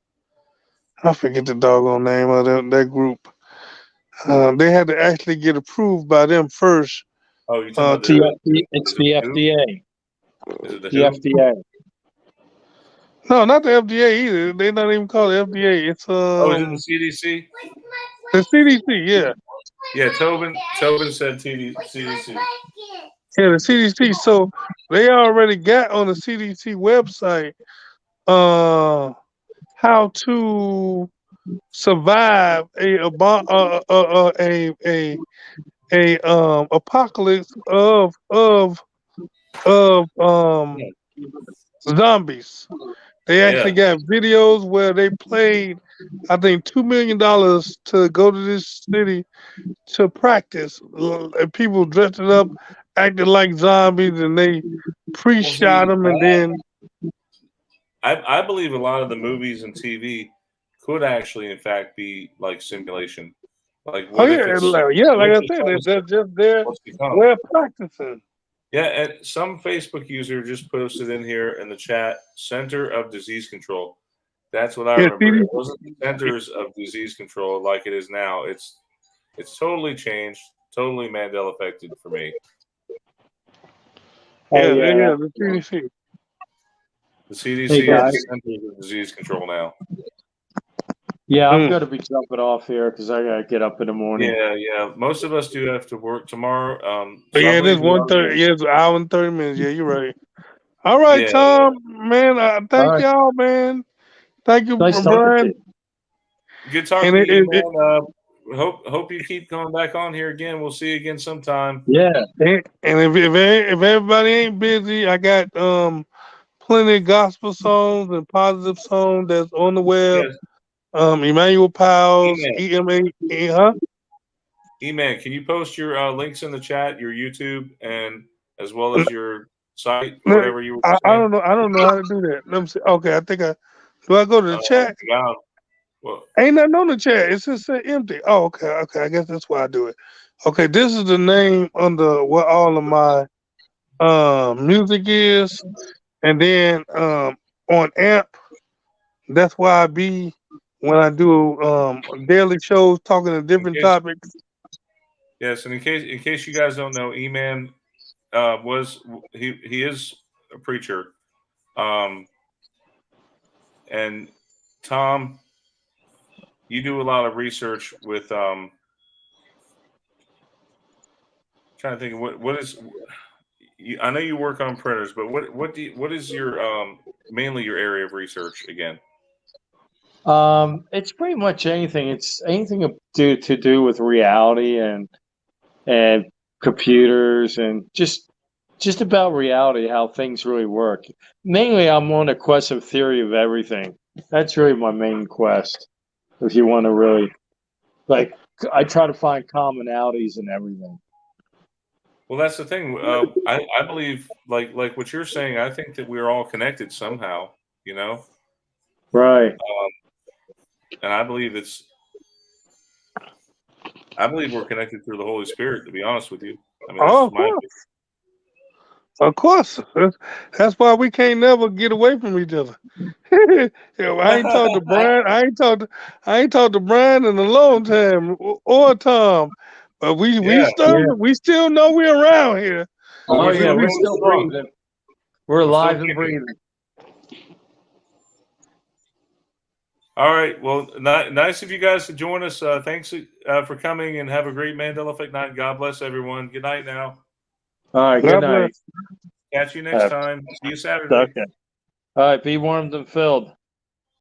I forget the doggone name of that group. They had to actually get approved by them first. Oh, you talking about It's is it the who? FDA. Is it the The who? FDA. No, not the FDA either. They not even called it FDA. It's Oh, is it the CDC? the CDC. Yeah, Yeah, Tobin said CDC. yeah, the CDC. So they already got on the CDC website how to survive a apocalypse of zombies. They Yeah. actually got videos where they played, I think, $2 million to go to this city to practice. And people dressed it up, acting like zombies, and they Well, see, pre-shot them, and then I believe a lot of the movies and TV could actually, in fact, be like simulation. Like, oh what if yeah, it's like what if I it said, shows they're just there, what's to come? we're practicing. Yeah, and some Facebook user just posted in here in the chat, Center of Disease Control. That's what I Yeah, remember. It wasn't the Centers of Disease Control like it is now. It's totally changed, totally Mandela affected for me. yeah, the CDC. The CDC Hey, is guys. the Centers of Disease Control now. Yeah, I'm going to be jumping off here because I got to get up in the morning. Yeah. Most of us do have to work tomorrow. But So I yeah, believe this we are 1:30. gonna- Yeah, it's an hour and 30 minutes. Yeah, you're right. All right, Yeah. Tom, man. All Thank right. y'all, man. Thank you, Nice talking to Brian. you. Good talking And to you, man. Hope you keep coming back on here again. We'll see you again sometime. Yeah. and if everybody ain't busy, I got plenty of gospel songs and positive songs that's on the web. Yes. Emmanuel Powell's E-Man. EMA, huh? E-Man, can you post your links in the chat, your YouTube, and as well as your site, or No, whatever you were I saying? don't know. I don't know how to do that. Let me see. Okay, I think do I go to the chat? Yeah. Well, Ain't nothing on the chat. It's just empty. Oh, okay. I guess that's why I do it. Okay, this is the name under what all of my music is, and then on AMP, that's why I be when I do daily shows talking to different topics. yes, and in case you guys don't know, E-Man he is a preacher, and Tom, you do a lot of research with trying to think of what is. I know you work on printers, but what is your mainly your area of research again? It's pretty much anything. It's anything to do with reality and computers and just about reality, how things really work. Mainly, I'm on a quest of theory of everything. That's really my main quest. If you want to really like, I try to find commonalities in everything. Well, that's the thing. I believe like what you're saying. I think that we're all connected somehow. You know, Right. and I believe we're connected through the Holy Spirit. To be honest with you, I mean Oh, that's my. of course. That's why we can't never get away from each other. I ain't talked to Brian. I ain't talked to Brian in a long time, or Tom. But we still know we're around here. Oh We- yeah, we- we're still breathing. We're alive and breathing. All right. Well, nice of you guys to join us. Thanks for coming, and have a great Mandela Effect night. God bless everyone. Good night now. All right. God Good bless. night. Catch you next time. See you Saturday. Okay. All right, be warmed and filled.